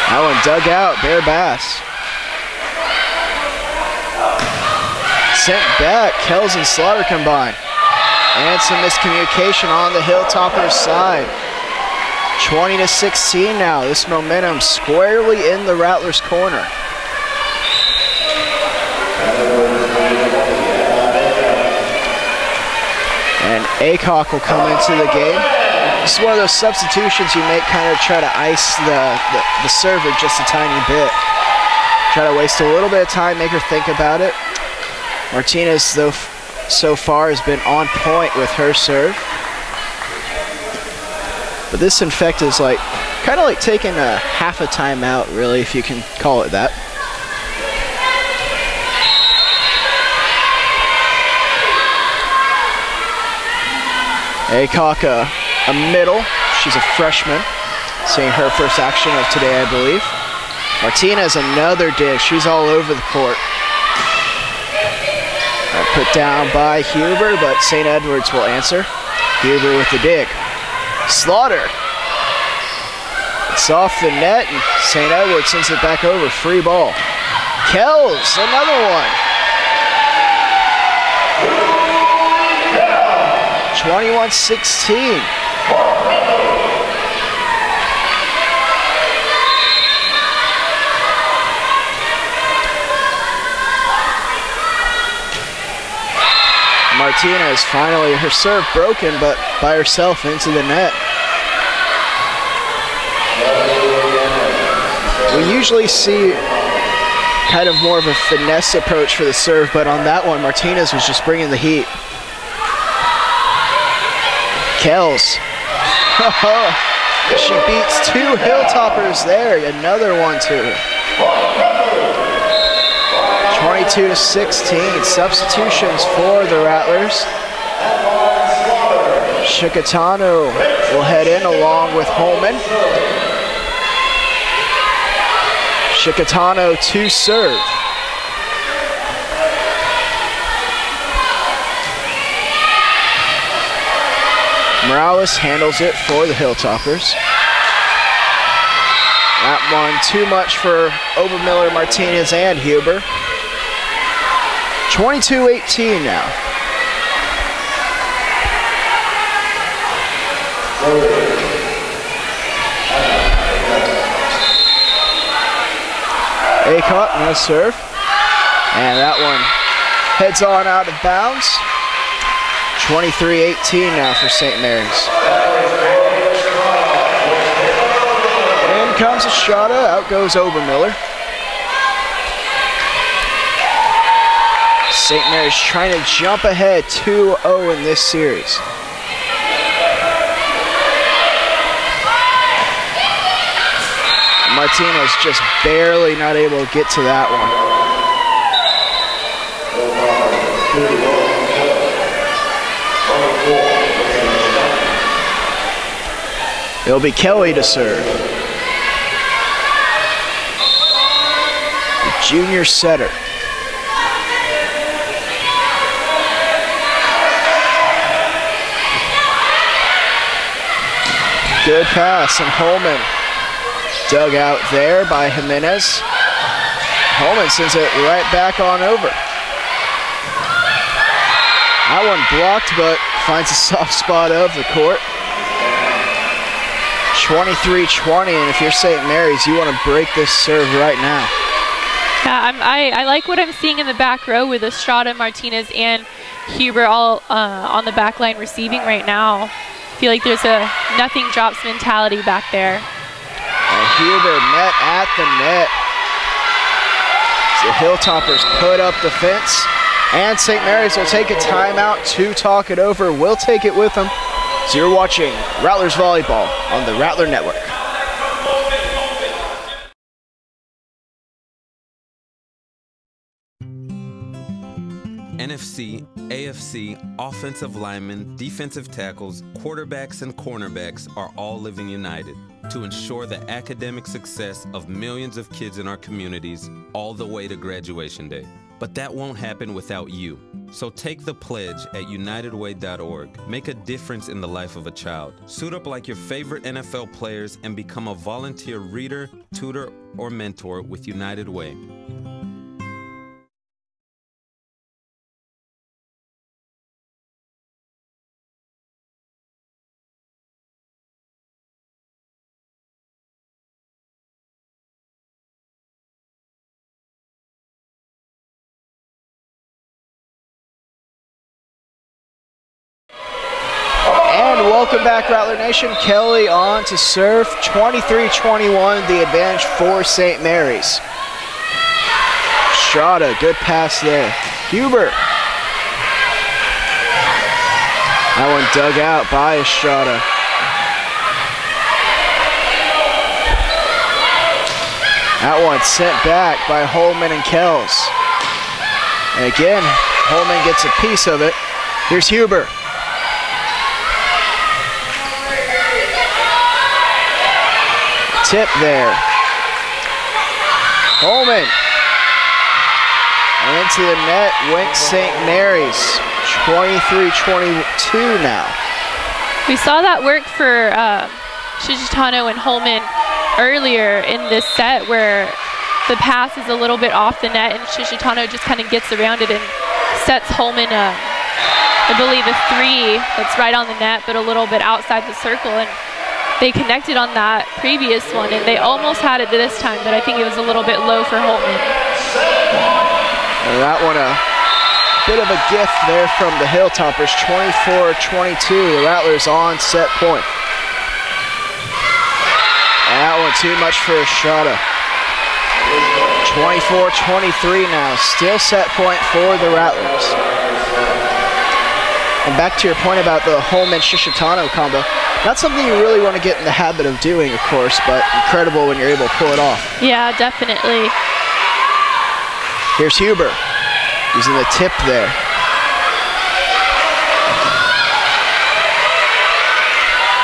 That one dug out, Bear Bass. Sent back, Kells and Slaughter combine. And some miscommunication on the Hilltoppers side. 20-16 now. This momentum squarely in the Rattlers' corner. And Acock will come into the game. This is one of those substitutions you make, kind of try to ice the server just a tiny bit. Try to waste a little bit of time, make her think about it. Martinez, though, so far has been on point with her serve. But this, in fact, is kind of like taking a half a timeout, really, if you can call it that. Acock, a middle. She's a freshman. Seeing her first action of today, I believe. Martinez, another dig. She's all over the court. Put down by Huber, but St. Edwards will answer. Huber with the dig. Slaughter. It's off the net, and St. Edwards sends it back over. Free ball. Kells, another one. 21-16. Martinez finally, her serve broken, but by herself into the net. We usually see kind of more of a finesse approach for the serve, but on that one, Martinez was just bringing the heat. Kells. She beats 2 Hilltoppers there. Another one to her. 22-16. Substitutions for the Rattlers. Shikatano will head in along with Holman. Shikatano to serve. Morales handles it for the Hilltoppers. That one too much for Obermiller, Martinez, and Huber. 22-18 now. Aycock, no serve. And that one heads on out of bounds. 23-18 now for St. Mary's. In comes Estrada, out goes Obermiller. St. Mary's trying to jump ahead 2-0 in this series. Martinez just barely not able to get to that one. It'll be Kelly to serve. The junior setter. Good pass, and Holman dug out there by Jimenez. Holman sends it right back on over. That one blocked, but finds a soft spot of the court. 23-20, and if you're St. Mary's, you want to break this serve right now. Yeah, I like what I'm seeing in the back row with Estrada, Martinez, and Huber all on the back line receiving right now. I feel like there's a nothing drops mentality back there. And Huber met at the net. The Hilltoppers put up the fence, and St. Mary's will take a timeout to talk it over. We'll take it with them. So you're watching Rattlers Volleyball on the Rattler Network. NFC, AFC, offensive linemen, defensive tackles, quarterbacks, and cornerbacks are all living united to ensure the academic success of millions of kids in our communities all the way to graduation day. But that won't happen without you. So take the pledge at unitedway.org. Make a difference in the life of a child. Suit up like your favorite NFL players and become a volunteer reader, tutor, or mentor with United Way. Welcome back, Rattler Nation. Kelly on to serve. 23-21, the advantage for St. Mary's. Estrada, good pass there. Huber. That one dug out by Estrada. That one sent back by Holman and Kells. And again, Holman gets a piece of it. Here's Huber. Tip there. Holman. And into the net went St. Mary's. 23-22 now. We saw that work for Shishitano and Holman earlier in this set, where the pass is a little bit off the net and Shishitano just kind of gets around it and sets Holman I believe, a 3 that's right on the net, but a little bit outside the circle. And they connected on that previous one, and they almost had it this time, but I think it was a little bit low for Holtman. And that one a bit of a gift there from the Hilltoppers, 24-22. The Rattlers on set point. And that one too much for Estrada. 24-23 now, still set point for the Rattlers. And back to your point about the Holman-Shishitano combo, not something you really want to get in the habit of doing, of course, but incredible when you're able to pull it off. Yeah, definitely. Here's Huber, using the tip there.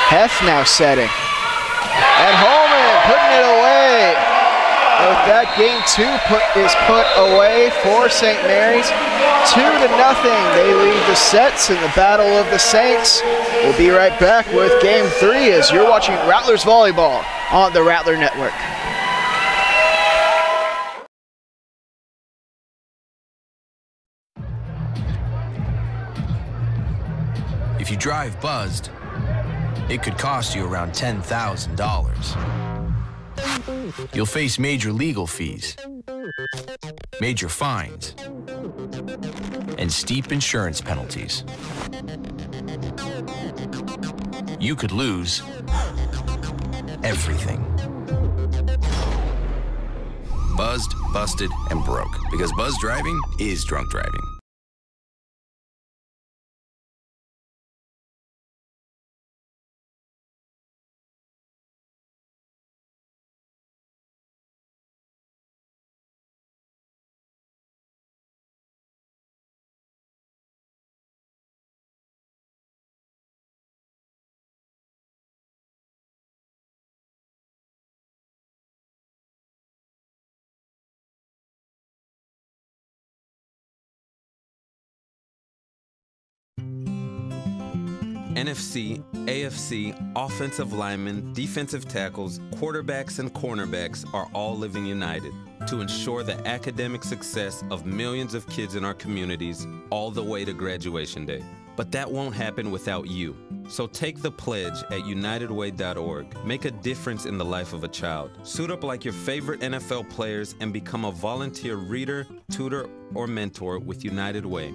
Hef now setting. And Holman putting it away. And with that, game 2 is put away for St. Mary's. 2-0. They lead the sets in the Battle of the Saints. We'll be right back with game 3 as you're watching Rattlers Volleyball on the Rattler Network. If you drive buzzed, it could cost you around $10,000. You'll face major legal fees, major fines, and steep insurance penalties. You could lose everything. Buzzed, busted, and broke, because buzz driving is drunk driving. NFC, AFC, offensive linemen, defensive tackles, quarterbacks, and cornerbacks are all living united to ensure the academic success of millions of kids in our communities all the way to graduation day. But that won't happen without you. So take the pledge at unitedway.org. Make a difference in the life of a child. Suit up like your favorite NFL players and become a volunteer reader, tutor, or mentor with United Way.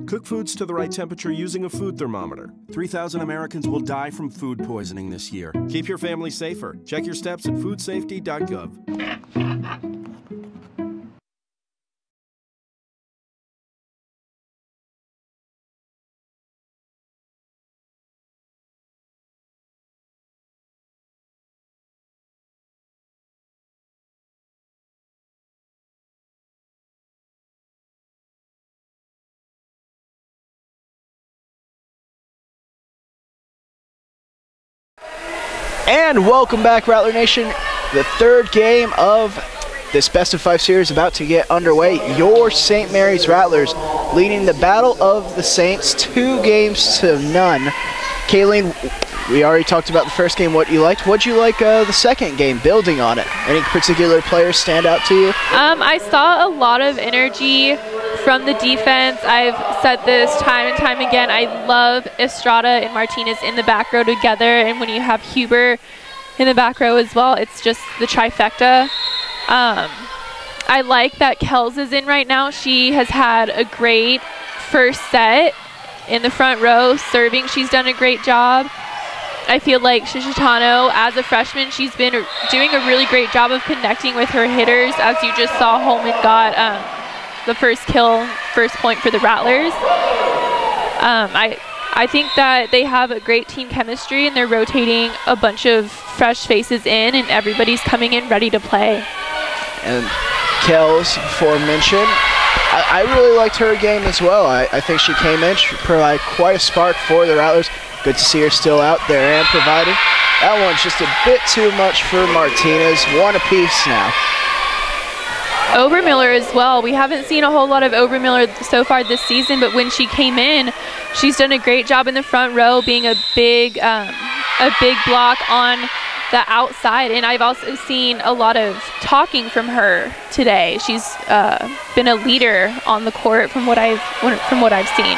Cook foods to the right temperature using a food thermometer. 3,000 Americans will die from food poisoning this year. Keep your family safer. Check your steps at foodsafety.gov. And welcome back, Rattler Nation. The third game of this best of 5 series about to get underway. Your St. Mary's Rattlers leading the Battle of the Saints 2-0. Kayleen, we already talked about the first game, what you liked. What'd you like the second game, building on it? Any particular players stand out to you? I saw a lot of energy from the defense, I've said this time and time again, I love Estrada and Martinez in the back row together, and when you have Huber in the back row as well, it's just the trifecta. I like that Kels is in right now. She has had a great first set in the front row. Serving, she's done a great job. I feel like Shishitano, as a freshman, she's been doing a really great job of connecting with her hitters. As you just saw, Holman got the first point for the Rattlers. I think that they have a great team chemistry, and they're rotating a bunch of fresh faces in, and everybody's coming in ready to play. And Kels, before mentioned, I really liked her game as well. I think she came in, she provided quite a spark for the Rattlers. Good to see her still out there and providing. That one's just a bit too much for Martinez. One apiece now. Obermiller as well. We haven't seen a whole lot of Obermiller so far this season, but when she came in, she's done a great job in the front row, being a big block on the outside. And I've also seen a lot of talking from her today. She's been a leader on the court from what I've seen.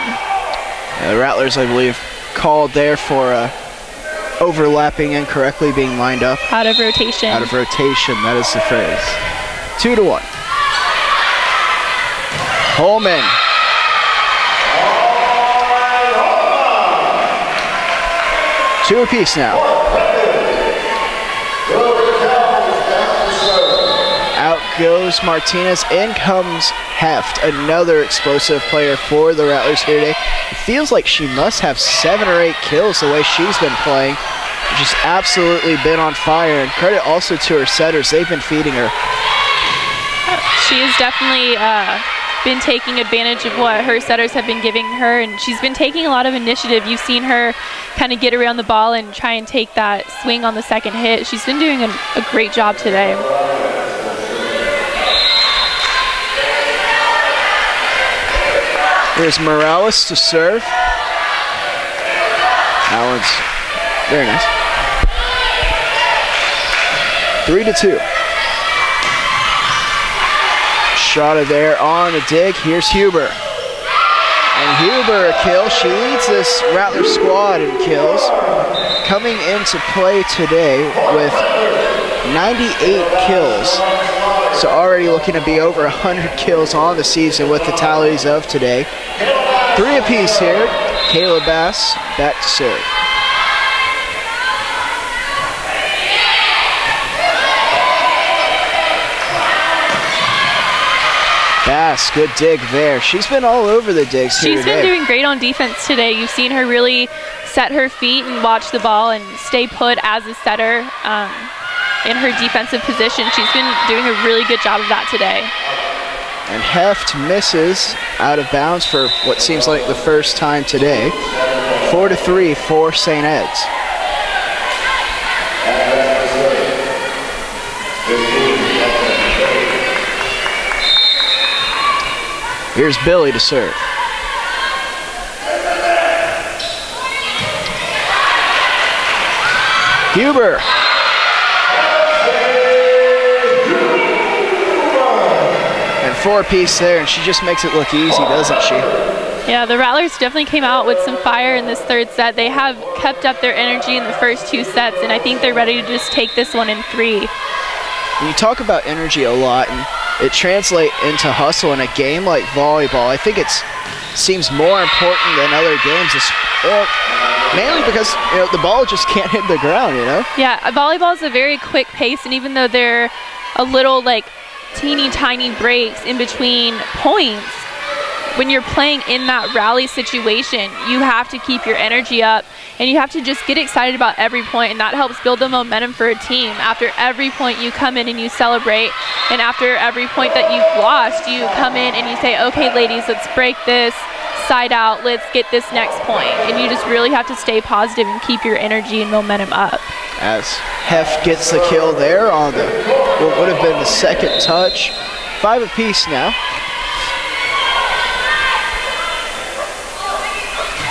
The Rattlers, I believe, called there for overlapping incorrectly, being lined up. Out of rotation. Out of rotation, that is the phrase. 2-1. Holman. Two apiece now. Out goes Martinez. In comes Heft, another explosive player for the Rattlers here today. It feels like she must have 7 or 8 kills the way she's been playing. Just absolutely been on fire, and credit also to her setters. They've been feeding her. She has definitely been taking advantage of what her setters have been giving her, and she's been taking a lot of initiative. You've seen her kind of get around the ball and try and take that swing on the second hit. She's been doing a great job today. Here's Morales to serve. That one's very nice. 3-2. Shot there on the dig. Here's Huber. And Huber a kill. She leads this Rattler squad in kills. Coming into play today with 98 kills. So already looking to be over 100 kills on the season with the tallies of today. 3 apiece here. Kayla Bass back to serve. Bass, good dig there. She's been all over the digs here today. She's been doing great on defense today. You've seen her really set her feet and watch the ball and stay put as a setter in her defensive position. She's been doing a really good job of that today. And Heft misses out of bounds for what seems like the first time today. 4-3 for St. Ed's. Here's Billy to serve. Huber. And 4-piece there, and she just makes it look easy, doesn't she? Yeah, the Rattlers definitely came out with some fire in this third set. They have kept up their energy in the first 2 sets, and I think they're ready to just take this one in 3. When you talk about energy a lot, and it translates into hustle in a game like volleyball, I think it seems more important than other games, mainly because the ball just can't hit the ground, Yeah, volleyball is a very quick pace, and even though they're a little teeny tiny breaks in between points, when you're playing in that rally situation, you have to keep your energy up, and you have to just get excited about every point, and that helps build the momentum for a team. After every point, you come in and you celebrate, and after every point that you've lost, you come in and you say, okay, ladies, let's break this side out, let's get this next point. And you just really have to stay positive and keep your energy and momentum up. As Heft gets the kill there on what would have been the second touch. 5 apiece now.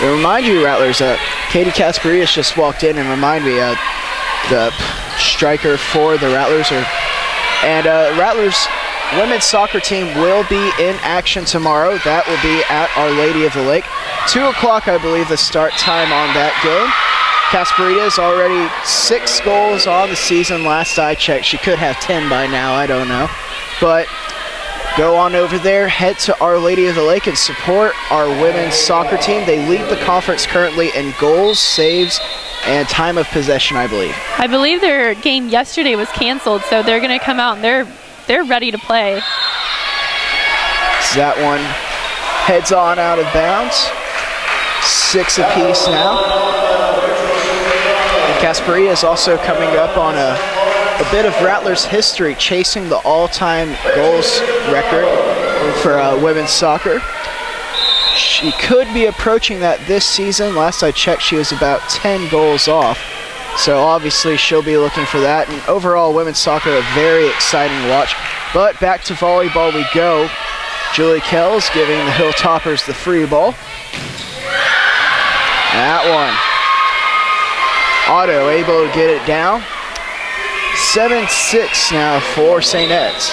To remind you, Rattlers, Katie Casparias just walked in and remind me the striker for the Rattlers. Rattlers women's soccer team will be in action tomorrow. That will be at Our Lady of the Lake. 2 o'clock, I believe, the start time on that game. Casparita's already 6 goals on the season last I checked. She could have 10 by now, I don't know. But go on over there, head to Our Lady of the Lake and support our women's soccer team. They lead the conference currently in goals, saves, and time of possession, I believe. I believe their game yesterday was canceled, so they're going to come out and they're ready to play. So that one heads on out of bounds. 6 apiece now. And Casparita is also coming up on a bit of Rattlers history, chasing the all-time goals record for women's soccer. She could be approaching that this season. Last I checked, she was about 10 goals off. So obviously she'll be looking for that. And overall, women's soccer, a very exciting watch. But back to volleyball we go. Julie Kells giving the Hilltoppers the free ball. That one. Otto able to get it down. 7-6 now for St. Ed's.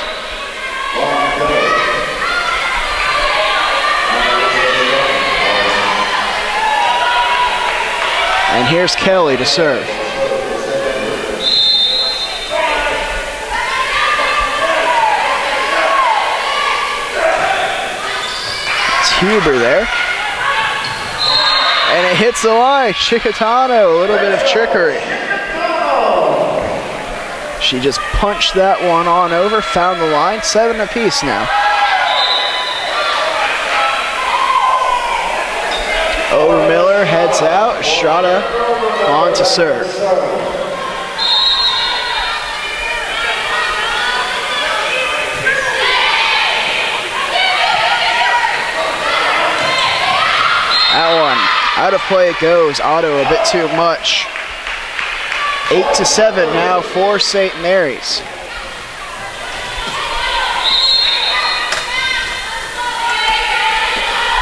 And here's Kelly to serve. It's Huber there. And it hits the line. Chicatano, a little bit of trickery. She just punched that one on over, found the line. 7 apiece now. Over Miller, heads out. Estrada on to serve. That one, out of play it goes. Otto a bit too much. 8-7 now for St. Mary's.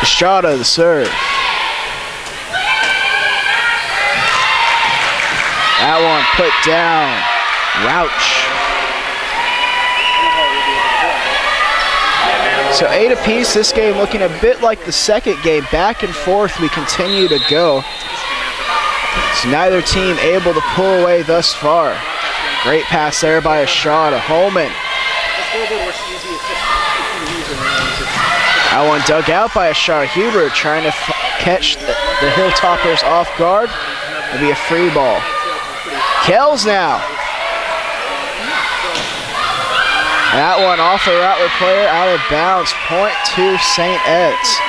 Estrada the serve. That one put down. Rouch. So 8 apiece. This game looking a bit like the second game. Back and forth we continue to go. So neither team able to pull away thus far. Great pass there by Estrada. Holman. That one dug out by Estrada. Huber trying to catch the Hilltoppers off guard. It'll be a free ball. Kells now. That one off a Rattler player, out of bounds. Point to St. Ed's.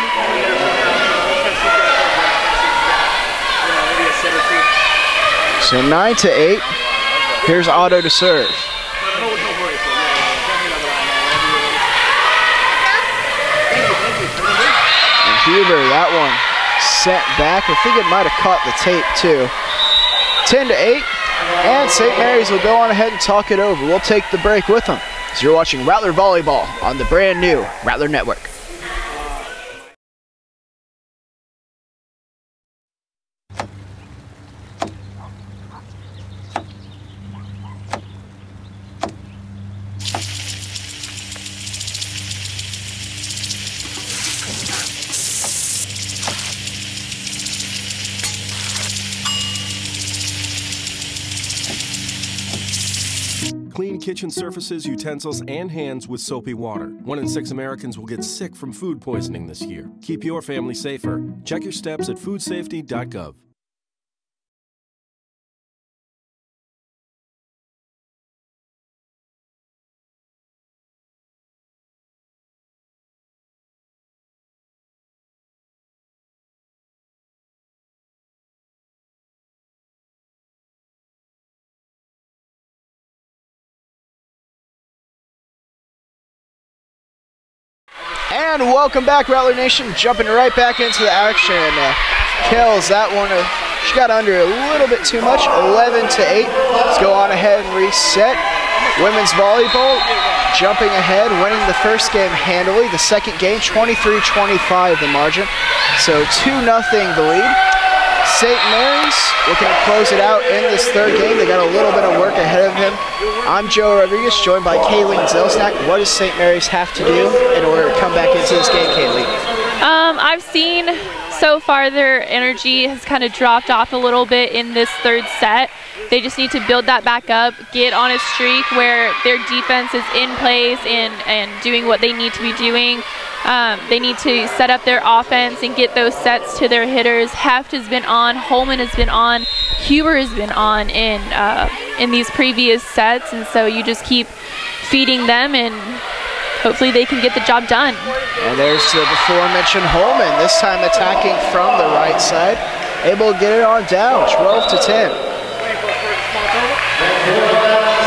So 9-8. Here's Otto to serve. And Huber, that one sent back. I think it might have caught the tape too. 10-8. And St. Mary's will go on ahead and talk it over. We'll take the break with them. So you're watching Rattler Volleyball on the brand new Rattler Network. Clean kitchen surfaces, utensils, and hands with soapy water. 1 in 6 Americans will get sick from food poisoning this year. Keep your family safer. Check your steps at foodsafety.gov. And welcome back, Rattler Nation. Jumping right back into the action. Kells, that one, she got under a little bit too much, 11-8. Let's go on ahead and reset. Women's volleyball jumping ahead, winning the first game handily. The second game, 23-25 the margin. So 2-0 the lead. St. Mary's looking to close it out in this third game. They got a little bit of work ahead of them. I'm Joe Rodriguez, joined by Kayleen Zelsnack. What does St. Mary's have to do in order to come back into this game, Kayleen? I've seen so far their energy has kind of dropped off a little bit in this third set. They just need to build that back up, get on a streak where their defense is in place and doing what they need to be doing. They need to set up their offense and get those sets to their hitters. Heft has been on, Holman has been on, Huber has been on in these previous sets, and so you just keep feeding them and hopefully they can get the job done. And there's the before-mentioned Holman, this time attacking from the right side, able to get it on down, 12-10.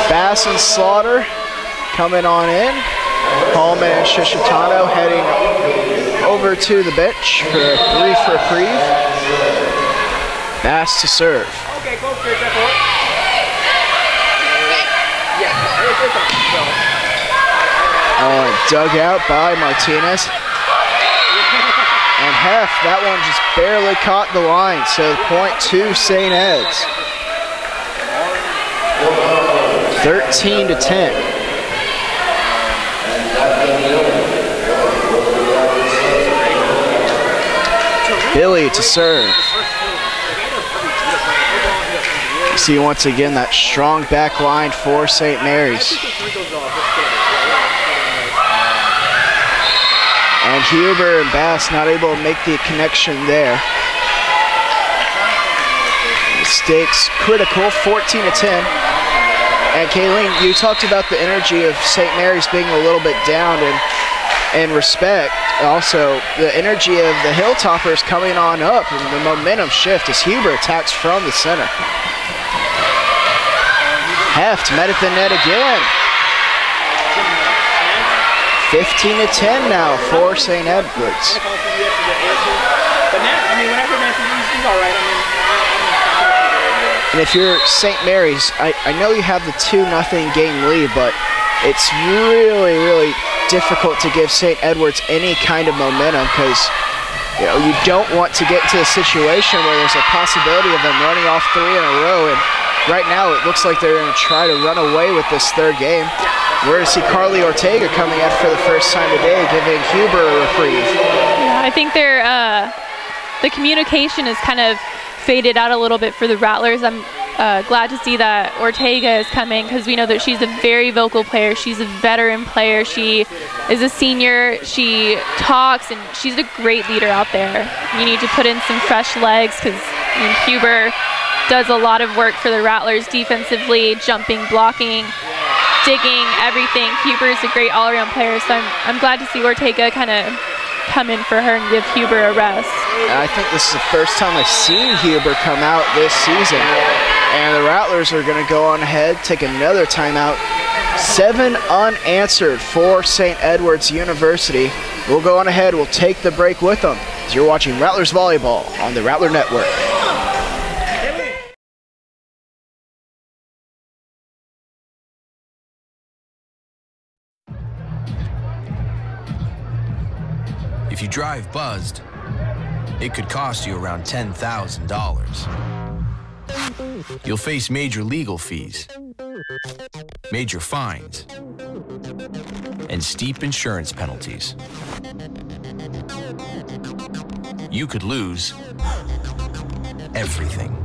Bass and Slaughter coming on in. Holman and Shishitano heading over to the bench for a brief reprieve. Bass to serve. Dug out by Martinez. And Heft, that one just barely caught the line, so point to St. Ed's. 13-10. Billy to serve. You see once again that strong back line for St. Mary's. And Huber and Bass not able to make the connection there. Mistakes critical, 14-10. And Kayleen, you talked about the energy of St. Mary's being a little bit down, and respect. Also, the energy of the Hilltoppers coming on up, and the momentum shift as Huber attacks from the center. Heft met at the net again. 15-10 now for St. Edwards. And if you're St. Mary's, I know you have the 2-0 game lead, but it's really, really difficult to give St. Edwards any kind of momentum because you don't want to get to a situation where there's a possibility of them running off 3 in a row. And right now it looks like they're going to try to run away with this third game. We're going to see Carly Ortega coming in for the first time today, giving Huber a reprieve. Yeah, I think the communication is kind of faded out a little bit for the Rattlers. I'm glad to see that Ortega is coming because we know that she's a very vocal player. She's a veteran player. She is a senior. She talks, and she's a great leader out there. You need to put in some fresh legs because Huber does a lot of work for the Rattlers defensively, jumping, blocking, digging, everything. Huber is a great all-around player, so I'm glad to see Ortega kind of come in for her and give Huber a rest. I think this is the first time I've seen Huber come out this season. And the Rattlers are going to go on ahead, take another timeout. 7 unanswered for St. Edwards University. We'll go on ahead, we'll take the break with them as you're watching Rattlers Volleyball on the Rattler Network. If you drive buzzed, it could cost you around $10,000. You'll face major legal fees, major fines, and steep insurance penalties. You could lose everything.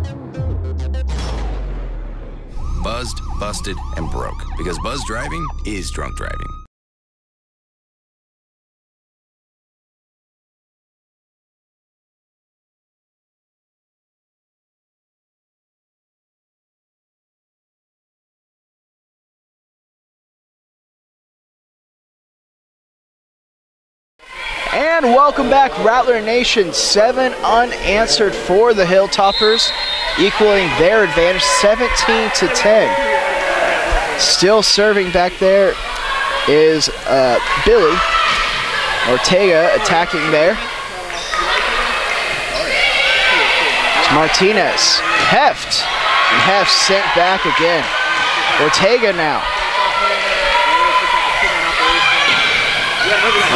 Buzzed, busted, and broke, because buzz driving is drunk driving. And welcome back, Rattler Nation. 7 unanswered for the Hilltoppers, equaling their advantage, 17-10. Still serving back there is Billy. Ortega attacking there. It's Martinez. Heft. And Heft sent back again. Ortega now.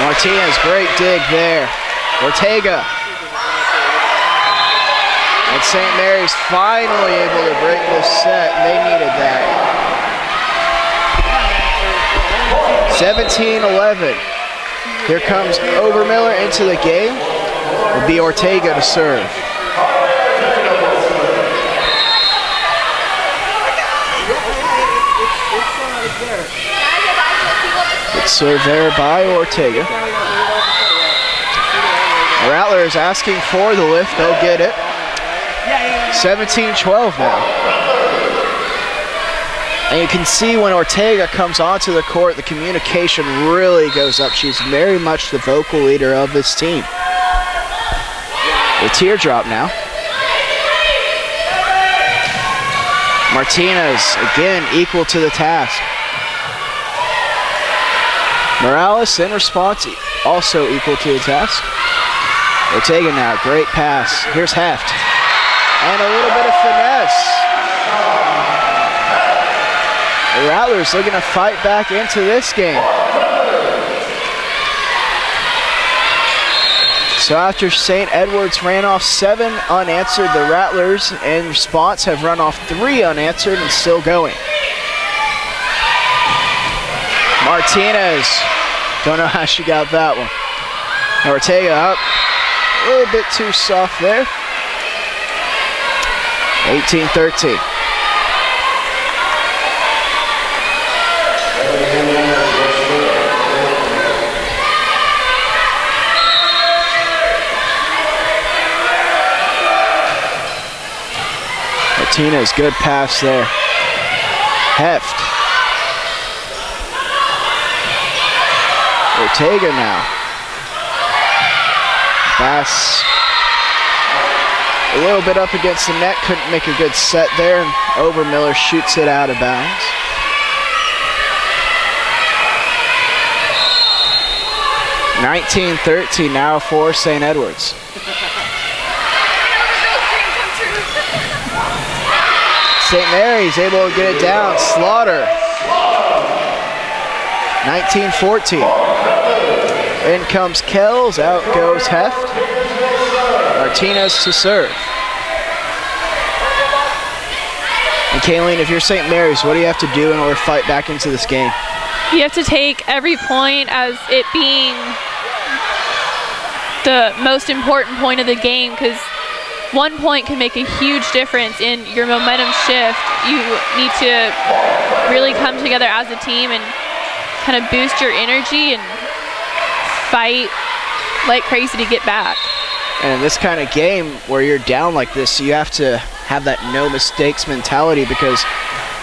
Martinez, great dig there. Ortega. And St. Mary's finally able to break this set. They needed that. 17-11. Here comes Overmiller into the game. It'll be Ortega to serve. Good serve there by Ortega. Rattlers asking for the lift. They'll get it. 17-12 now. And you can see when Ortega comes onto the court, the communication really goes up. She's very much the vocal leader of this team. The teardrop now. Martinez, again, equal to the task. Morales, in response, also equal to the task. Ortega now, great pass. Here's Heft. And a little bit of finesse. The Rattlers looking to fight back into this game. So after St. Edward's ran off 7 unanswered, the Rattlers in response have run off 3 unanswered and still going. Martinez, don't know how she got that one. Ortega up, a little bit too soft there. 18-13. Martinez, good pass there. Heft. Ortega now. Pass a little bit up against the net, couldn't make a good set there, and Overmiller shoots it out of bounds. (19-13) now for St. Edward's. St. Mary's able to get it down. Slaughter. 19-14. In comes Kells, out goes Heft. Martinez to serve. And Kayleen, if you're St. Mary's, what do you have to do in order to fight back into this game? You have to take every point as it being the most important point of the game, because 1 point can make a huge difference in your momentum shift. You need to really come together as a team and kind of boost your energy and fight like crazy to get back. And in this kind of game where you're down like this, you have to have that no mistakes mentality, because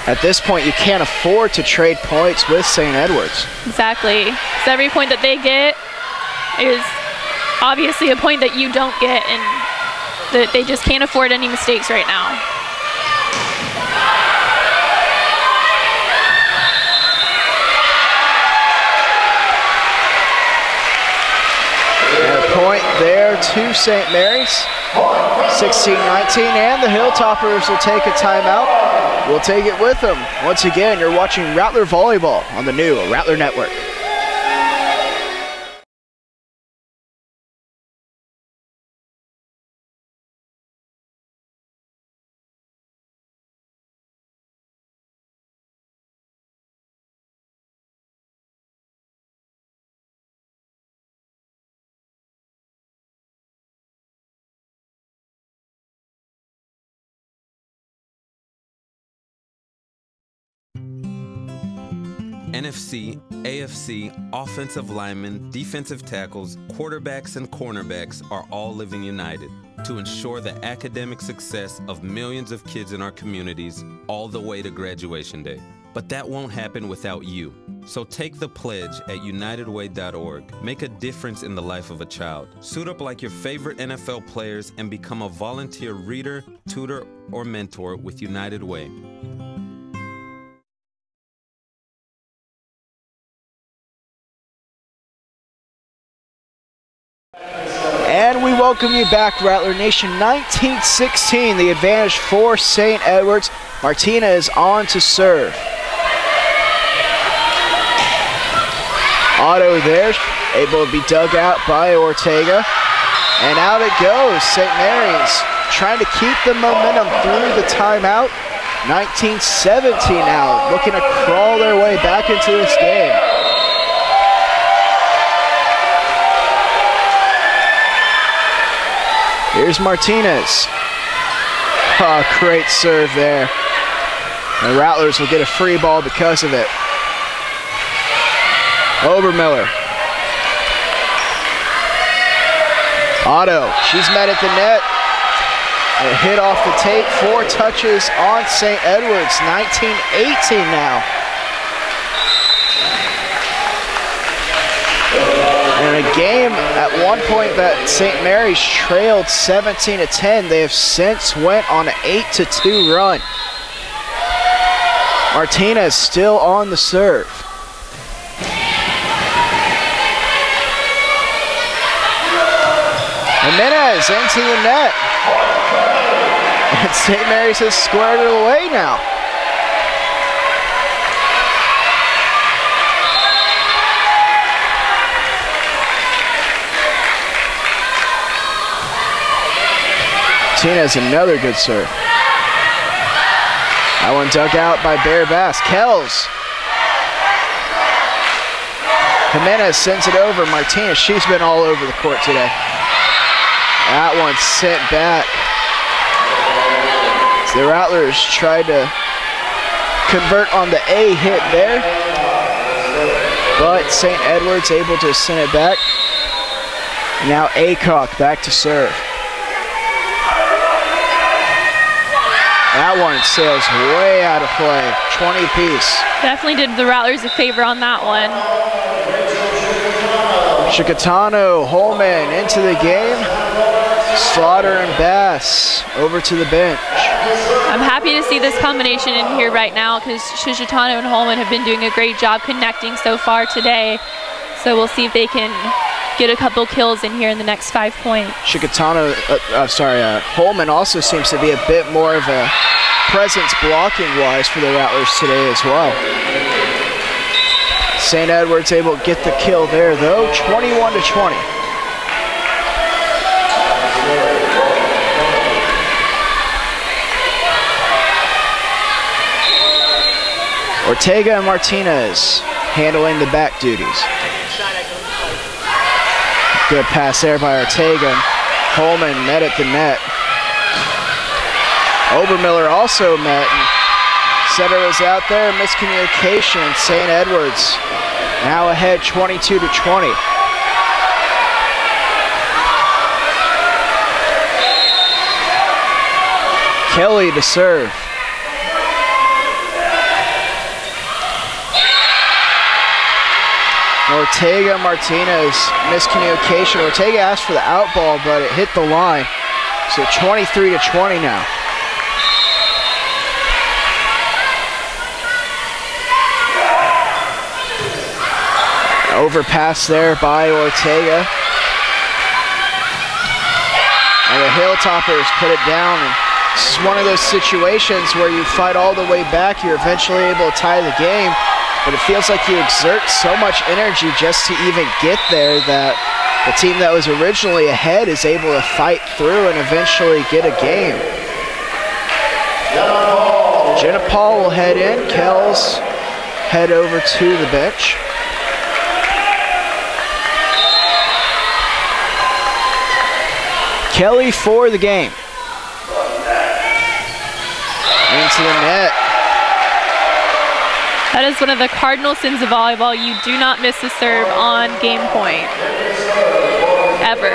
at this point you can't afford to trade points with St. Edward's. Exactly. So every point that they get is obviously a point that you don't get, and that they just can't afford any mistakes right now. And a point there to St. Mary's. 16-19, and the Hilltoppers will take a timeout. We'll take it with them. Once again, you're watching Rattler Volleyball on the new Rattler Network. NFC, AFC, offensive linemen, defensive tackles, quarterbacks, and cornerbacks are all living united to ensure the academic success of millions of kids in our communities all the way to graduation day. But that won't happen without you. So take the pledge at unitedway.org. Make a difference in the life of a child. Suit up like your favorite NFL players and become a volunteer reader, tutor, or mentor with United Way. And we welcome you back, Rattler Nation. 19-16, the advantage for St. Edward's. Martinez on to serve. Otto there, able to be dug out by Ortega. And out it goes. St. Mary's trying to keep the momentum through the timeout. 19-17 now, looking to crawl their way back into this game. Here's Martinez. Oh, great serve there. The Rattlers will get a free ball because of it. Obermiller. Otto, she's met at the net. A hit off the tape, 4 touches on St. Edwards, 19-18 now. And a game at one point that St. Mary's trailed 17-10, they have since went on an 8-2 run. Martinez still on the serve. Jimenez into the net. And St. Mary's has squared it away now. Martinez, another good serve. That one dug out by Bear Bass. Kells. Jimenez sends it over. Martinez, she's been all over the court today. That one sent back. So the Rattlers tried to convert on the A hit there, but St. Edwards able to send it back. Now Aycock back to serve. That one sails way out of play, 20 apiece. Definitely did the Rattlers a favor on that one. Chicatano, Holman into the game. Slaughter and Bass over to the bench. I'm happy to see this combination in here right now because Chicatano and Holman have been doing a great job connecting so far today. So we'll see if they can get a couple kills in here in the next 5 points. Chicatano, Holman also seems to be a bit more of a presence blocking-wise for the Rattlers today as well. St. Edwards able to get the kill there though, 21-20. Ortega and Martinez handling the back duties. Good pass there by Ortega. Holman met at the net. Obermiller also met. Setter was out there, miscommunication. St. Edwards now ahead 22-20. Kelly to serve. Ortega, Martinez, miscommunication. Ortega asked for the out ball, but it hit the line. So 23-20 now. Overpass there by Ortega. And the Hilltoppers put it down. And this is one of those situations where you fight all the way back, you're eventually able to tie the game. But it feels like you exert so much energy just to even get there that the team that was originally ahead is able to fight through and eventually get a game. Jenna Paul will head in. Kells head over to the bench. Kelly for the game. Into the net. That is one of the cardinal sins of volleyball. You do not miss a serve on game point. Ever.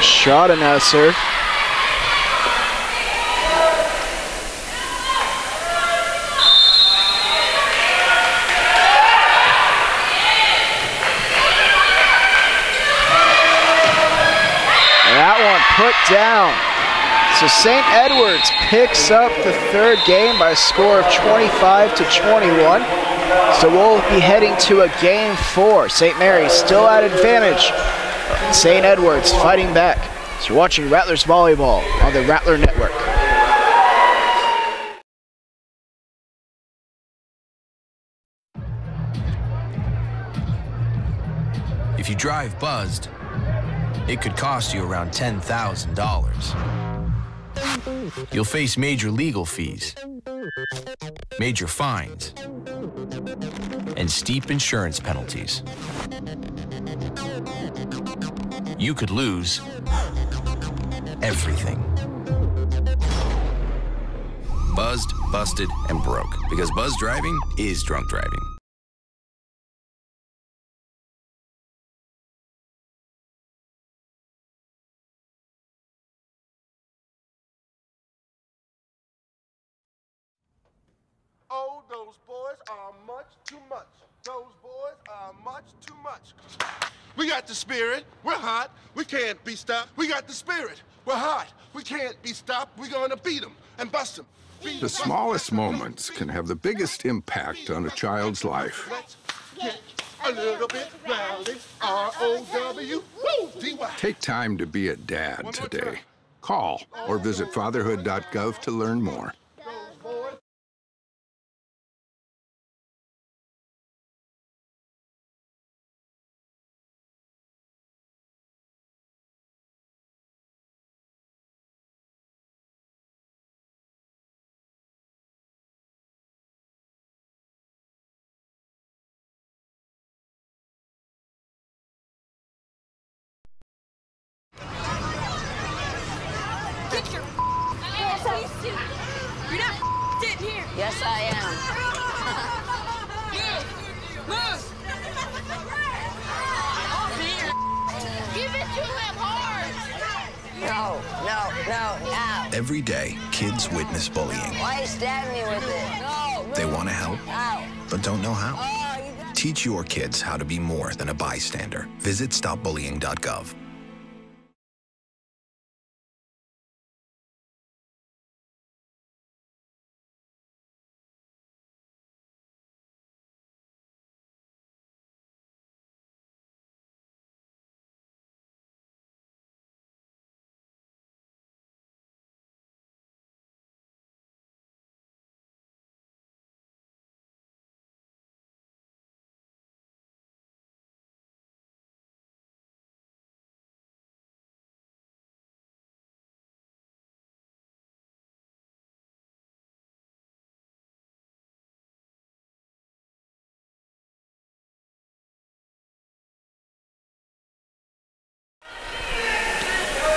Shot and now serve. And that one put down. So St. Edwards picks up the third game by a score of 25-21. So we'll be heading to a game 4. St. Mary's still at advantage. St. Edwards fighting back. So you're watching Rattlers Volleyball on the Rattler Network. If you drive buzzed, It could cost you around $10,000. You'll face major legal fees, major fines, and steep insurance penalties. You could lose everything. Buzzed, busted, and broke. Because buzz driving is drunk driving. Oh, those boys are much too much. Those boys are much too much. We got the spirit. We're hot. We can't be stopped. We got the spirit. We're hot. We can't be stopped. We're going to beat them and bust them. The smallest moments can have the biggest impact on a child's life. Let's get a little bit rowdy. R-O-W-D-Y. Take time to be a dad today. Call or visit fatherhood.gov to learn more. You're not sitting here. Yes, I am. Move. Give it to him hard. No. Every day, kids witness bullying. Why you stabbing me with it? No. They want to help, Ow. but don't know how. Teach your kids how to be more than a bystander. Visit stopbullying.gov.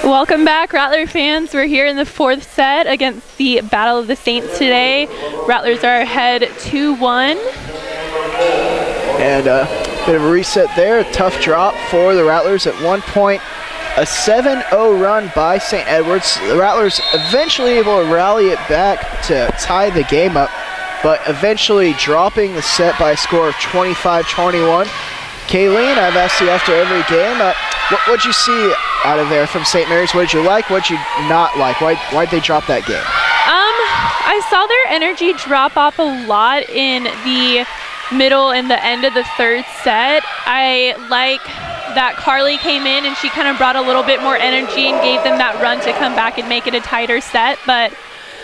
Welcome back, Rattler fans. We're here in the fourth set against the Battle of the Saints today. Rattlers are ahead 2-1. And a bit of a reset there. A tough drop for the Rattlers at one point. A 7-0 run by St. Edwards. The Rattlers eventually able to rally it back to tie the game up, but eventually dropping the set by a score of 25-21. Kayleen, I've asked you after every game, what'd you see out of there from St. Mary's? What did you like? What did you not like? Why'd they drop that game? I saw their energy drop off a lot in the middle and the end of the third set. I like that Carly came in and she kind of brought a little bit more energy and gave them that run to come back and make it a tighter set, but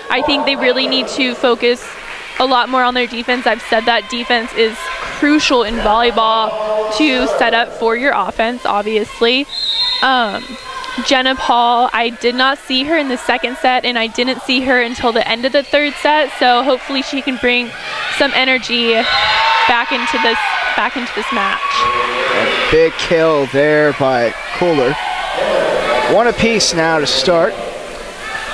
I think they really need to focus a lot more on their defense. I've said that defense is crucial in volleyball to set up for your offense, obviously. Jenna Paul, I did not see her in the second set, and I didn't see her until the end of the third set, so hopefully she can bring some energy back into this match. A big kill there by Kohler. One apiece now to start.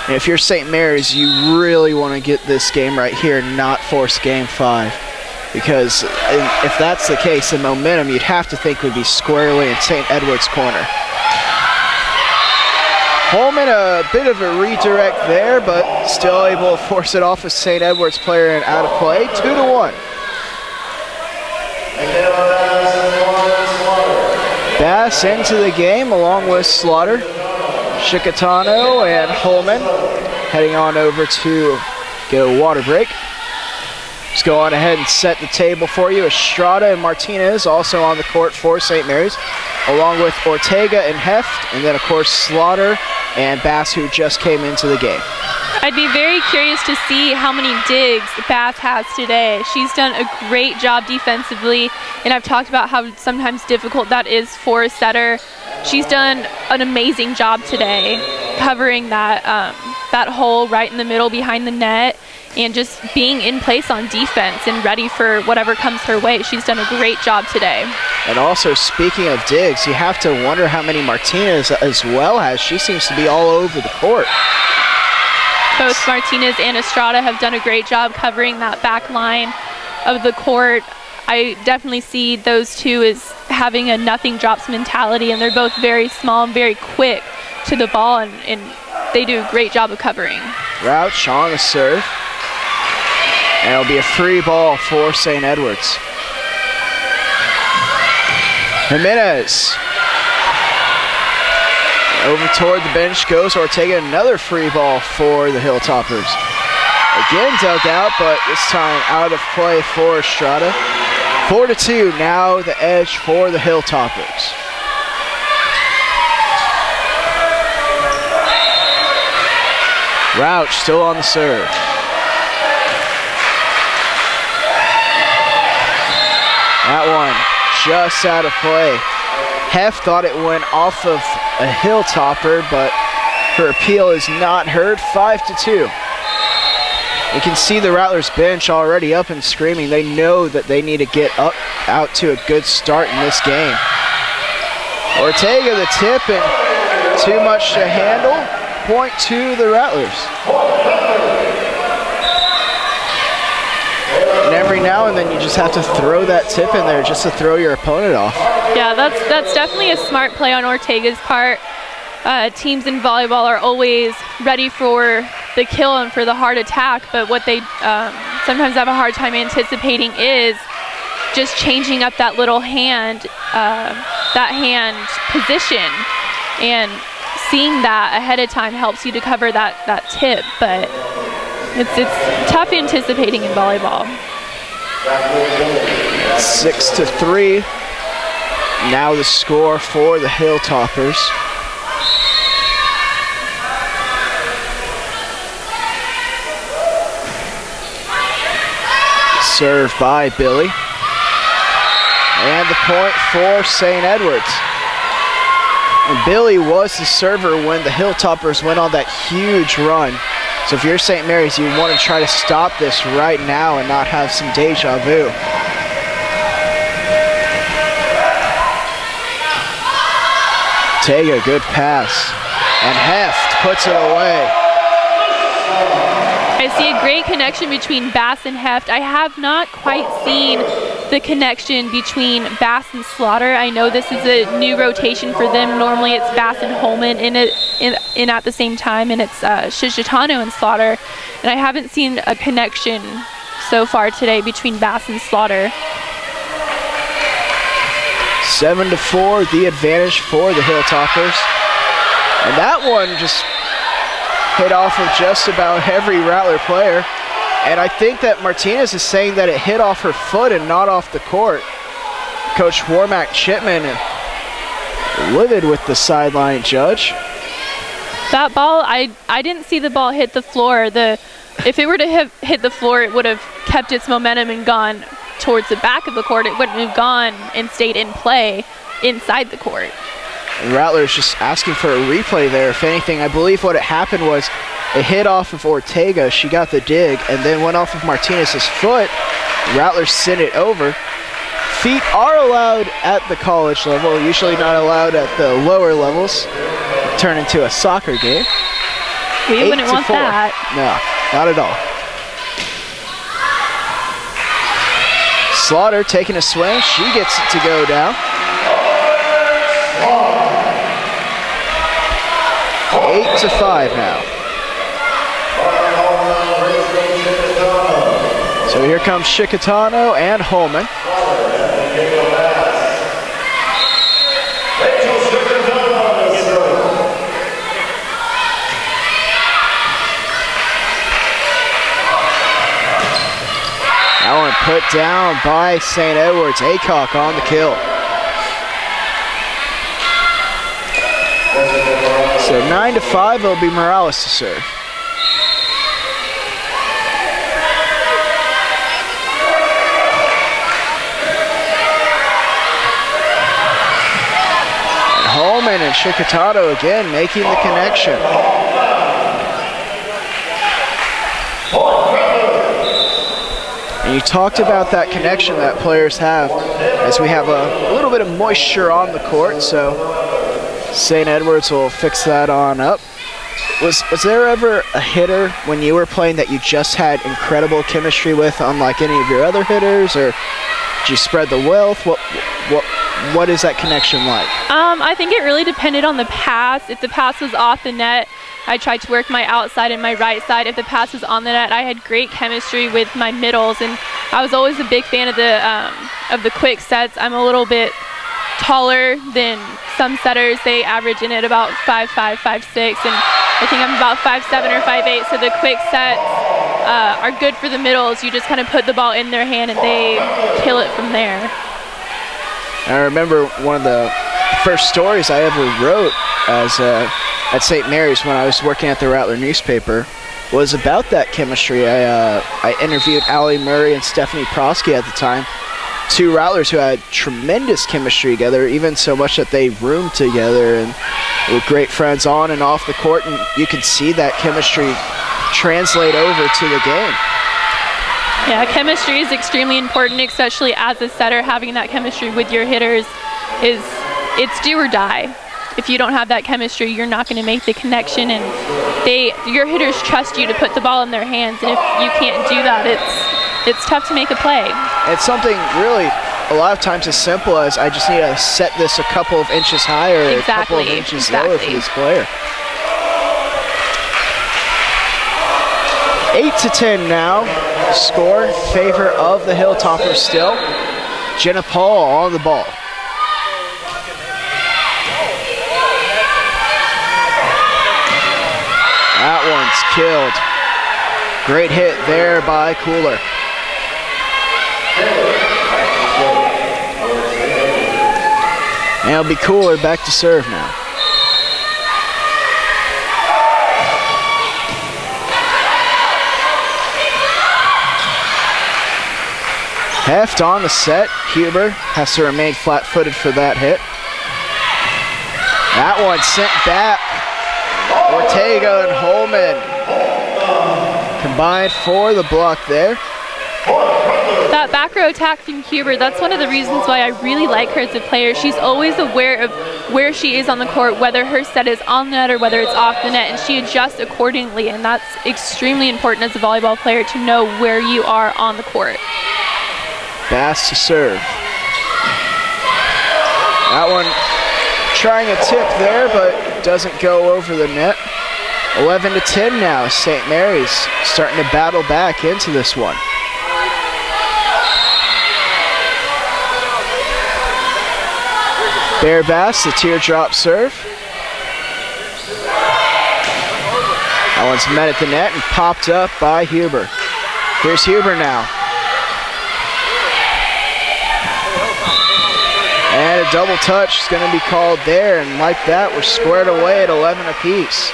And if you're St. Mary's, you really want to get this game right here, not force game 5. Because if that's the case, the momentum you'd have to think would be squarely in St. Edward's corner. Holman, a bit of a redirect there, but still able to force it off a St. Edward's player and out of play. 2-1. Bass into the game along with Slaughter. Chicatano and Holman heading on over to get a water break. Let's go on ahead and set the table for you. Estrada and Martinez also on the court for St. Mary's, along with Ortega and Heft, and then of course Slaughter and Bass, who just came into the game. I'd be very curious to see how many digs Bass has today. She's done a great job defensively, and I've talked about how sometimes difficult that is for a setter. she's done an amazing job today covering that that hole right in the middle behind the net and just being in place on defense and ready for whatever comes her way. She's done a great job today. And also, speaking of digs, you have to wonder how many Martinez as well has. She seems to be all over the court. Both Martinez and Estrada have done a great job covering that back line of the court. I definitely see those two as having a nothing drops mentality, and they're both very small and very quick to the ball, and they do a great job of covering. Rouch on the serve. And it'll be a free ball for St. Edwards. Jimenez. Over toward the bench goes Ortega, another free ball for the Hilltoppers. Again dug out, but this time out of play for Estrada. 4-2, now the edge for the Hilltoppers. Rouch still on the serve. That one just out of play. Hef thought it went off of a Hilltopper, but her appeal is not heard. 5-2. You can see the Rattlers bench already up and screaming. They know that they need to get out to a good start in this game. Ortega the tip, and too much to handle. Point to the Rattlers. And every now and then you just have to throw that tip in there just to throw your opponent off. Yeah, that's definitely a smart play on Ortega's part. Teams in volleyball are always ready for the kill and for the hard attack, but what they sometimes have a hard time anticipating is just changing up that little hand, that hand position, and seeing that ahead of time helps you to cover that tip, but it's tough anticipating in volleyball. 6-3. Now the score for the Hilltoppers. Serve by Billy. And the point for St. Edwards. And Billy was the server when the Hilltoppers went on that huge run. So if you're St. Mary's, you want to try to stop this right now and not have some deja vu. Ortega, good pass. And Heft puts it away. I see a great connection between Bass and Heft. I have not quite seen the connection between Bass and Slaughter. I know this is a new rotation for them. Normally it's Bass and Holman in at the same time, and it's Shishitano and Slaughter. And I haven't seen a connection so far today between Bass and Slaughter. 7-4, the advantage for the Hilltoppers. And that one just hit off of just about every Rattler player. And I think that Martinez is saying that it hit off her foot and not off the court. Coach Warmack Chipman livid with the sideline judge. That ball, I didn't see the ball hit the floor. If it were to have hit the floor, it would have kept its momentum and gone towards the back of the court. It wouldn't have gone and stayed in play inside the court. And Rattlers just asking for a replay there. If anything, I believe what had happened was it hit off of Ortega. She got the dig and then went off of Martinez's foot. Rattlers sent it over. Feet are allowed at the college level, usually not allowed at the lower levels. Turn into a soccer game. We wouldn't want that. No, not at all. Slaughter taking a swing. She gets it to go down. 8-5 now. So here comes Shikatano and Holman. That one put down by St. Edwards. Aycock on the kill. So 9-5, it'll be Morales to serve. And Holman in, and Shikatano again making the connection. And you talked about that connection that players have, as we have a little bit of moisture on the court, so St. Edward's will fix that on up. Was there ever a hitter when you were playing that you just had incredible chemistry with, unlike any of your other hitters, or did you spread the wealth? What is that connection like? I think it really depended on the pass. If the pass was off the net, I tried to work my outside and my right side. If the pass was on the net, I had great chemistry with my middles, and I was always a big fan of the quick sets. I'm a little bit taller than some setters. They average in at about 5'5", 5'6", and I think I'm about 5'7" or 5'8", so the quick sets are good for the middles. You just kind of put the ball in their hand and they kill it from there. I remember one of the first stories I ever wrote as at St. Mary's when I was working at the Rattler newspaper was about that chemistry. I interviewed Allie Murray and Stephanie Prosky at the time, two Rattlers who had tremendous chemistry together, even so much that they roomed together and were great friends on and off the court, and you could see that chemistry translate over to the game. Yeah, chemistry is extremely important, especially as a setter. Having that chemistry with your hitters it's do or die. If you don't have that chemistry, you're not going to make the connection, and your hitters trust you to put the ball in their hands, and if you can't do that, it's tough to make a play. It's something really a lot of times as simple as I just need to set this a couple of inches higher, or a couple of inches lower for this player. 8-10 now. Score favor of the Hilltoppers still. Jenna Paul on the ball. That one's killed. Great hit there by Cooler. And it'll be Cooler back to serve now. Heft on the set. Huber has to remain flat-footed for that hit. That one sent back. Ortega and Holman combined for the block there. That back row attack from Huber, that's one of the reasons why I really like her as a player. She's always aware of where she is on the court, whether her set is on the net or whether it's off the net, and she adjusts accordingly, and that's extremely important as a volleyball player to know where you are on the court. Bass to serve. That one trying a tip there, but doesn't go over the net. 11-10 now. St. Mary's starting to battle back into this one. Bear Bass, the teardrop serve. That one's met at the net and popped up by Huber. Here's Huber now. And a double touch is going to be called there, and like that, we're squared away at 11 apiece.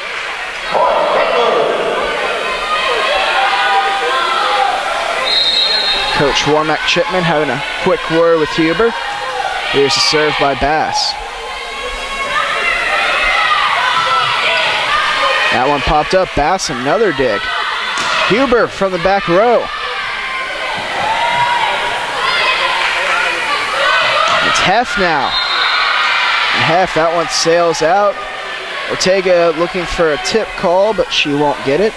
Coach Warmack Chipman having a quick word with Huber. Here's a serve by Bass. That one popped up. Bass, another dig. Huber from the back row. It's Heft now. And Heft, that one sails out. Ortega looking for a tip call, but she won't get it.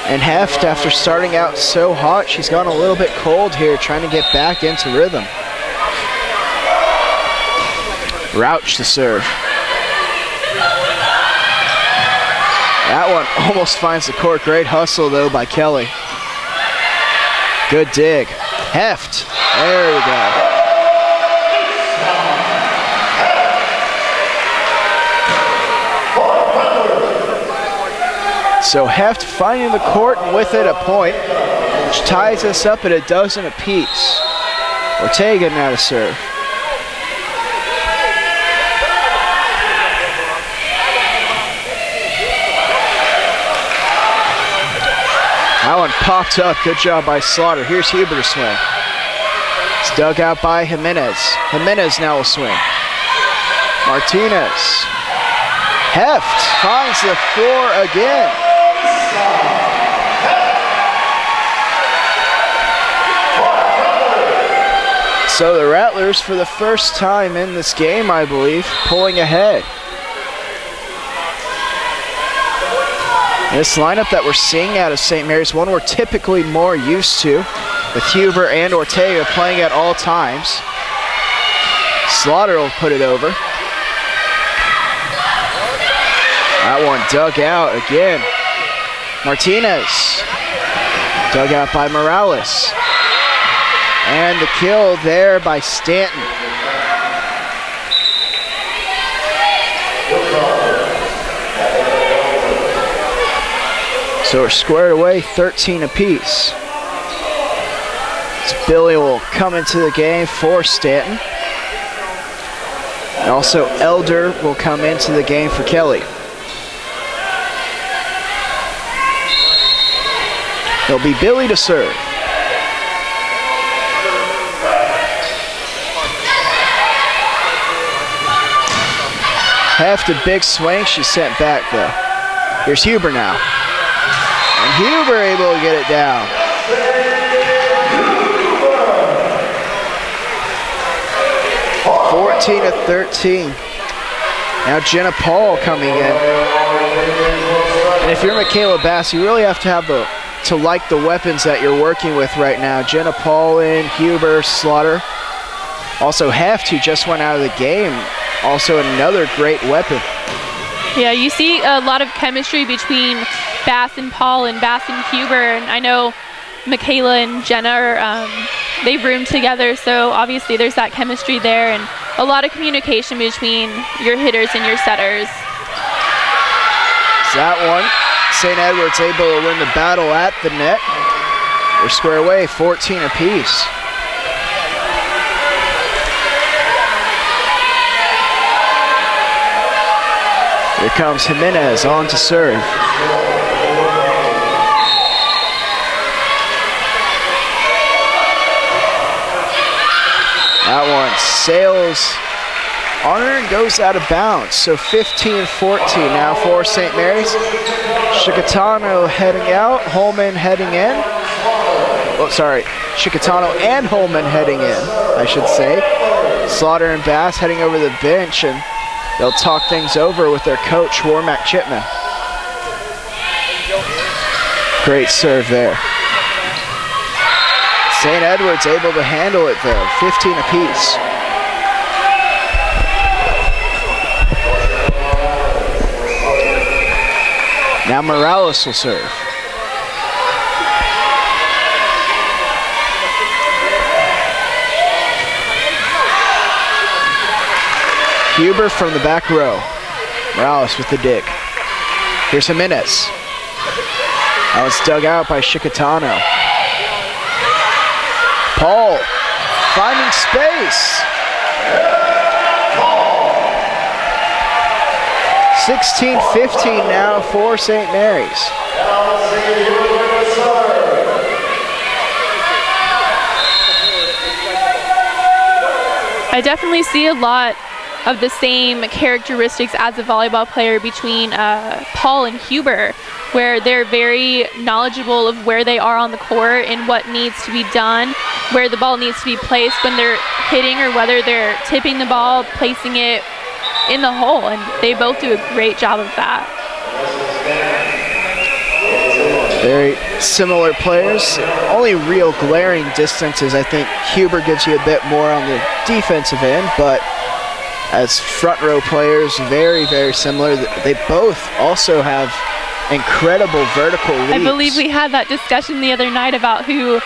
And Heft, after starting out so hot, she's gone a little bit cold here, trying to get back into rhythm. Rouch to serve. That one almost finds the court. Great hustle, though, by Kelly. Good dig. Heft. There we go. So Heft finding the court and with it a point, which ties us up at 12 apiece. Ortega now to serve. That one popped up. Good job by Slaughter. Here's Huber to swing. It's dug out by Jimenez. Jimenez now will swing. Martinez. Heft finds the floor again. So the Rattlers, for the first time in this game, I believe, pulling ahead. This lineup that we're seeing out of St. Mary's, one we're typically more used to, with Huber and Ortega playing at all times. Slaughter will put it over. That one dug out again. Martinez. Dug out by Morales. And the kill there by Stanton. So we're squared away, 13 apiece. So Billy will come into the game for Stanton. And also Elder will come into the game for Kelly. It'll be Billy to serve. Heft a big swing, she's sent back though. Here's Huber now. And Huber able to get it down. (14-13). Now Jenna Paul coming in. And if you're Michaela Bass, you really have to have to like the weapons that you're working with right now. Jenna Paul in, Huber, Slaughter. Also Heft, who just went out of the game. Also another great weapon. Yeah, you see a lot of chemistry between Bass and Paul and Bass and Huber. And I know Michaela and Jenna are, they've roomed together, so obviously there's that chemistry there and a lot of communication between your hitters and your setters. That one, St. Edward's able to win the battle at the net. We're square away, 14 apiece. Here comes Jimenez on to serve. That one sails on her and goes out of bounds. So 15-14 now for St. Mary's. Chicatano heading out, Holman heading in. Oh, sorry, Chicatano and Holman heading in, I should say. Slaughter and Bass heading over the bench, and they'll talk things over with their coach, Warmack Chipman. Great serve there. St. Edward's able to handle it though, 15 apiece. Now Morales will serve. Huber from the back row. Morales with the dig. Here's Jimenez. That was dug out by Chicatano. Paul finding space. 16-15 now for St. Mary's. I definitely see a lot of the same characteristics as a volleyball player between Paul and Huber, where they're very knowledgeable of where they are on the court and what needs to be done, where the ball needs to be placed when they're hitting or whether they're tipping the ball, placing it in the hole, and they both do a great job of that. Very similar players. Only real glaring differences, I think Huber gives you a bit more on the defensive end, but as front row players, very, very similar. They both also have incredible vertical leaps. I believe we had that discussion the other night about who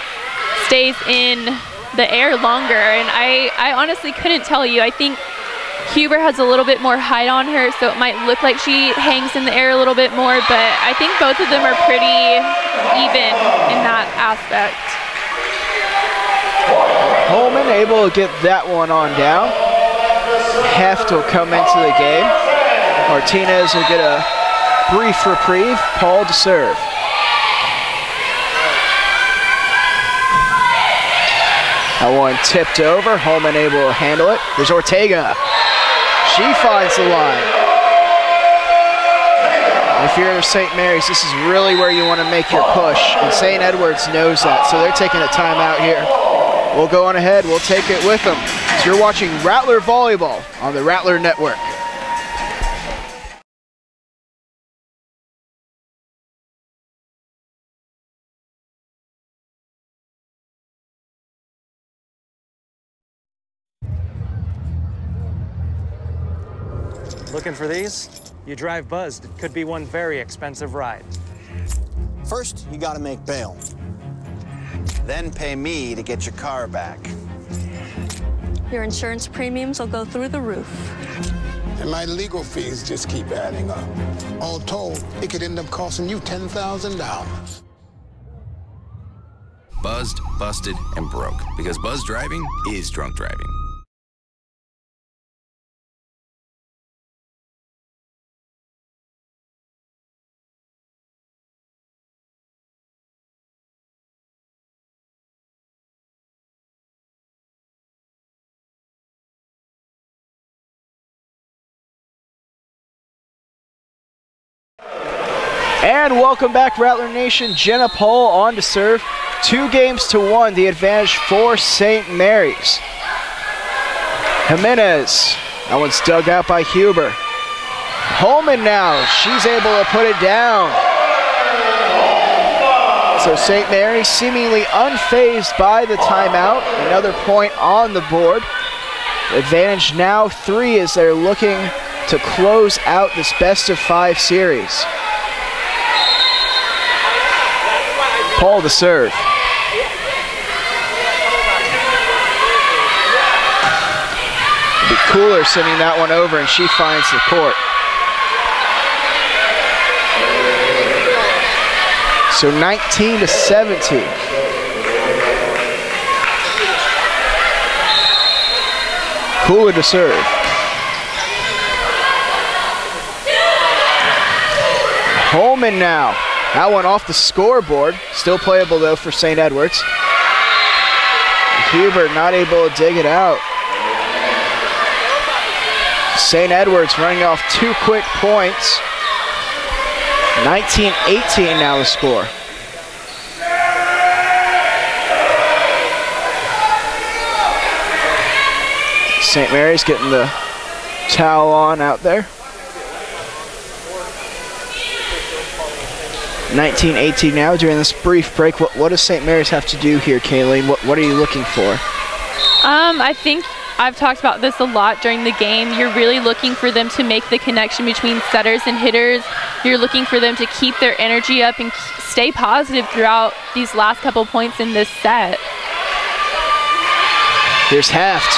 stays in the air longer, and I honestly couldn't tell you. I think Huber has a little bit more height on her, so it might look like she hangs in the air a little bit more, but I think both of them are pretty even in that aspect. Holman able to get that one on down. Heft will come into the game. Martinez will get a brief reprieve. Paul to serve. That one tipped over. Holman able to handle it. There's Ortega. She finds the line. If you're St. Mary's, this is really where you want to make your push, and St. Edwards knows that, so they're taking a timeout here. We'll go on ahead, we'll take it with them. So you're watching Rattler Volleyball on the Rattler Network. Looking for these? You drive buzzed. It could be one very expensive ride. First, you gotta make bail. Then pay me to get your car back. Your insurance premiums will go through the roof. And my legal fees just keep adding up. All told, it could end up costing you $10,000. Buzzed, busted, and broke. Because buzz driving is drunk driving. And welcome back, Rattler Nation. Jenna Pohl on to serve. 2-1, the advantage for St. Mary's. Jimenez, that one's dug out by Huber. Holman now, she's able to put it down. So St. Mary's seemingly unfazed by the timeout. Another point on the board. Advantage now 3 as they're looking to close out this best-of-5 series. Pohl to serve. It'd be cooler sending that one over, and she finds the court. So 19-17. Cooler to serve. Holman now. That one off the scoreboard. Still playable though for St. Edwards. Hubert not able to dig it out. St. Edwards running off 2 quick points. 19-18 now the score. St. Mary's getting the towel on out there. 19-18 now during this brief break. What does St. Mary's have to do here, Kayleen? What are you looking for? I think I've talked about this a lot during the game. You're really looking for them to make the connection between setters and hitters. You're looking for them to keep their energy up and stay positive throughout these last couple points in this set. Here's Heft.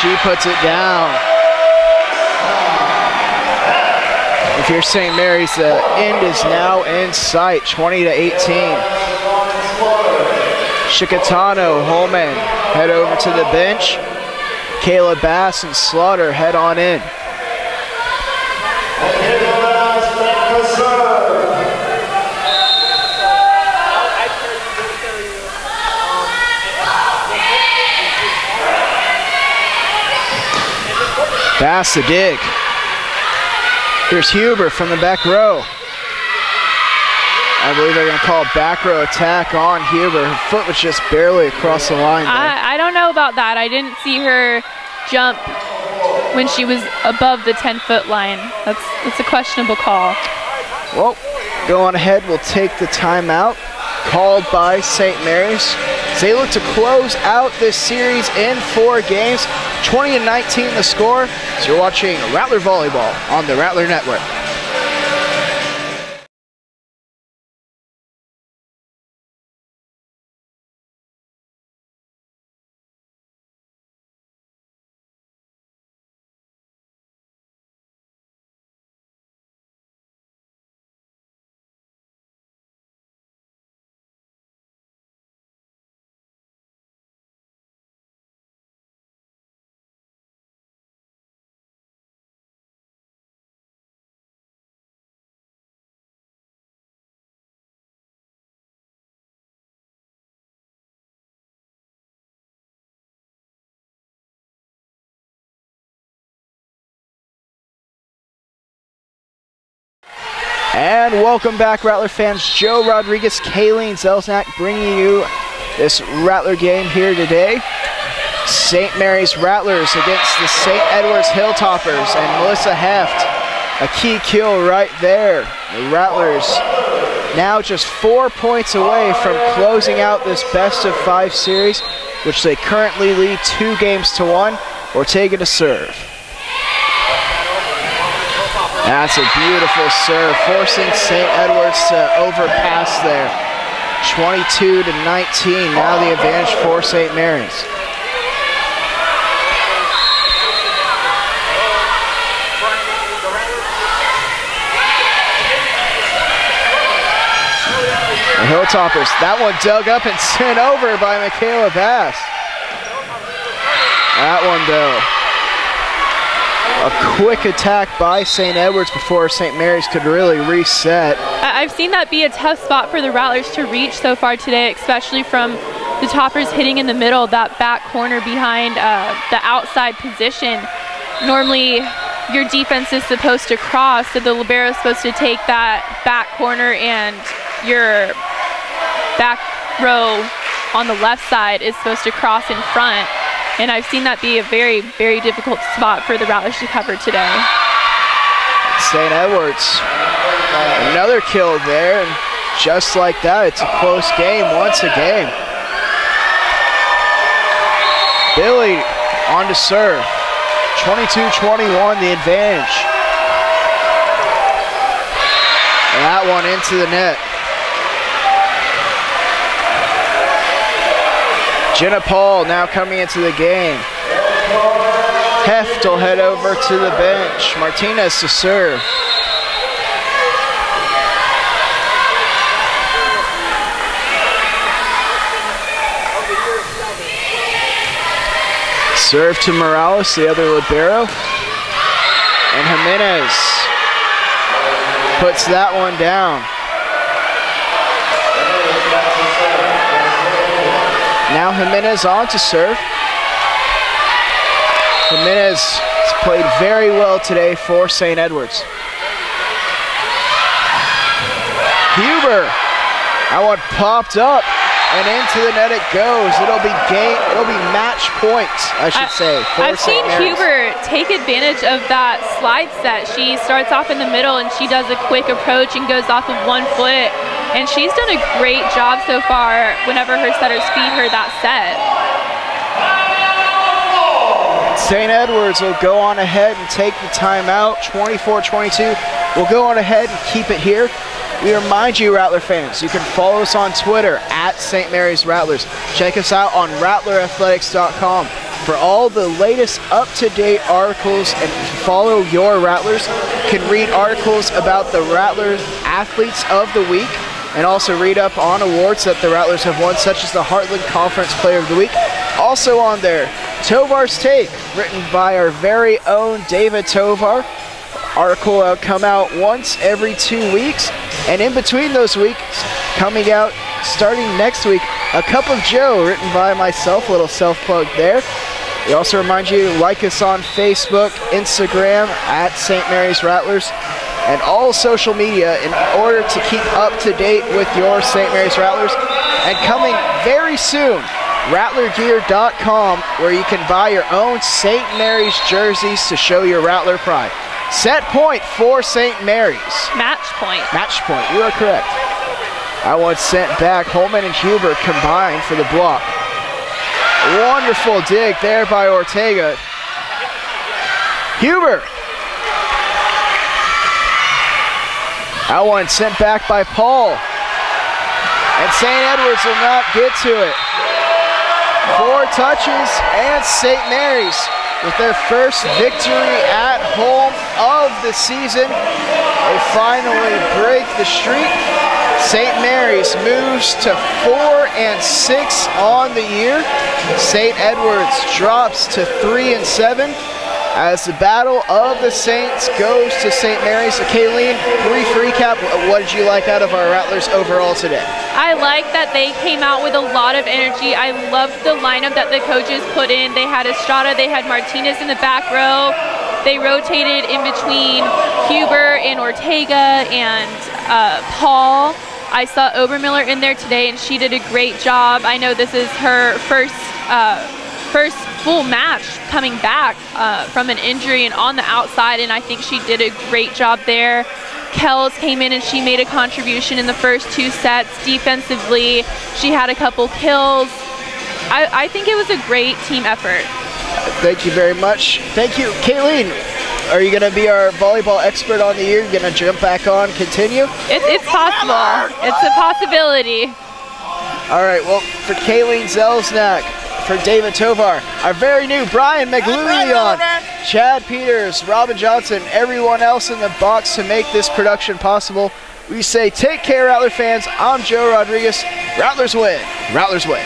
She puts it down. If you're St. Mary's, the end is now in sight, 20-18. Chicatano, Holman head over to the bench. Kayla Bass and Slaughter head on in. Bass the dig. Here's Huber from the back row. I believe they're going to call a back row attack on Huber. Her foot was just barely across the line there. I don't know about that. I didn't see her jump when she was above the 10-foot line. That's a questionable call. Well, go on ahead. We'll take the timeout called by St. Mary's. They look to close out this series in 4 games. 20-19 the score. So you're watching Rattler Volleyball on the Rattler Network. And welcome back, Rattler fans. Joe Rodriguez, Kayleen Zelznak bringing you this Rattler game here today. St. Mary's Rattlers against the St. Edwards Hilltoppers, and Melissa Heft, a key kill right there. The Rattlers now just 4 points away from closing out this best-of-5 series, which they currently lead 2-1. Ortega to serve. That's a beautiful serve, forcing St. Edwards to overpass there. 22-19, now the advantage for St. Mary's. The Hilltoppers, that one dug up and sent over by Michaela Bass. That one though, a quick attack by St. Edwards before St. Mary's could really reset. I've seen that be a tough spot for the Rattlers to reach so far today, especially from the Toppers hitting in the middle, that back corner behind the outside position. Normally, your defense is supposed to cross, so the libero is supposed to take that back corner, and your back row on the left side is supposed to cross in front. And I've seen that be a very, very difficult spot for the Rattlers to cover today. St. Edwards, another kill there, and just like that, it's a close game once again. Billy on to serve. 22-21, the advantage. And that one into the net. Jenna Paul now coming into the game. Heft will head over to the bench. Martinez to serve. Serve to Morales, the other libero. And Jimenez puts that one down. Now Jimenez on to serve. Jimenez has played very well today for St. Edwards. Huber, that one popped up and into the net it goes. It'll be match points, I should say. I've seen Huber take advantage of that slide set. She starts off in the middle and she does a quick approach and goes off of 1 foot. And she's done a great job so far whenever her setters feed her that set. St. Edwards will go on ahead and take the timeout. 24-22. We'll go on ahead and keep it here. We remind you, Rattler fans, you can follow us on Twitter at St. Mary's Rattlers. Check us out on rattlerathletics.com for all the latest up-to-date articles, and follow your Rattlers. You can read articles about the Rattler Athletes of the Week, and also read up on awards that the Rattlers have won, such as the Heartland Conference Player of the Week. Also on there, Tovar's Take, written by our very own David Tovar. Article will come out once every 2 weeks, and in between those weeks, coming out starting next week, A Cup of Joe, written by myself, a little self-plug there. We also remind you to like us on Facebook, Instagram, at St. Mary's Rattlers, and all social media in order to keep up to date with your St. Mary's Rattlers. And coming very soon, RattlerGear.com, where you can buy your own St. Mary's jerseys to show your Rattler pride. Set point for St. Mary's. Match point. Match point, you are correct. That one sent back. Holman and Huber combined for the block. Wonderful dig there by Ortega. Huber. That one sent back by Paul. And St. Edwards will not get to it. 4 touches, and St. Mary's with their first victory at home of the season. They finally break the streak. St. Mary's moves to 4-6 on the year. St. Edwards drops to 3-7 as the Battle of the Saints goes to St. Mary's. Kayleen, brief recap. What did you like out of our Rattlers overall today? I like that they came out with a lot of energy. I loved the lineup that the coaches put in. They had Estrada, they had Martinez in the back row. They rotated in between Huber and Ortega, and Paul. I saw Obermiller in there today, and she did a great job. I know this is her first full match coming back from an injury and on the outside, and I think she did a great job there. Kells came in and she made a contribution in the first 2 sets. Defensively, she had a couple kills. I think it was a great team effort. Thank you very much. Thank you. Kayleen, are you going to be our volleyball expert on the year? You're going to jump back on, continue? It's possible. It's a possibility. All right, well, for Kayleen Zelznak, for David Tovar, our very new Brian McLuhan, Chad Peters, Robin Johnson, everyone else in the box to make this production possible. We say take care, Rattler fans. I'm Joe Rodriguez. Rattlers win. Rattlers win.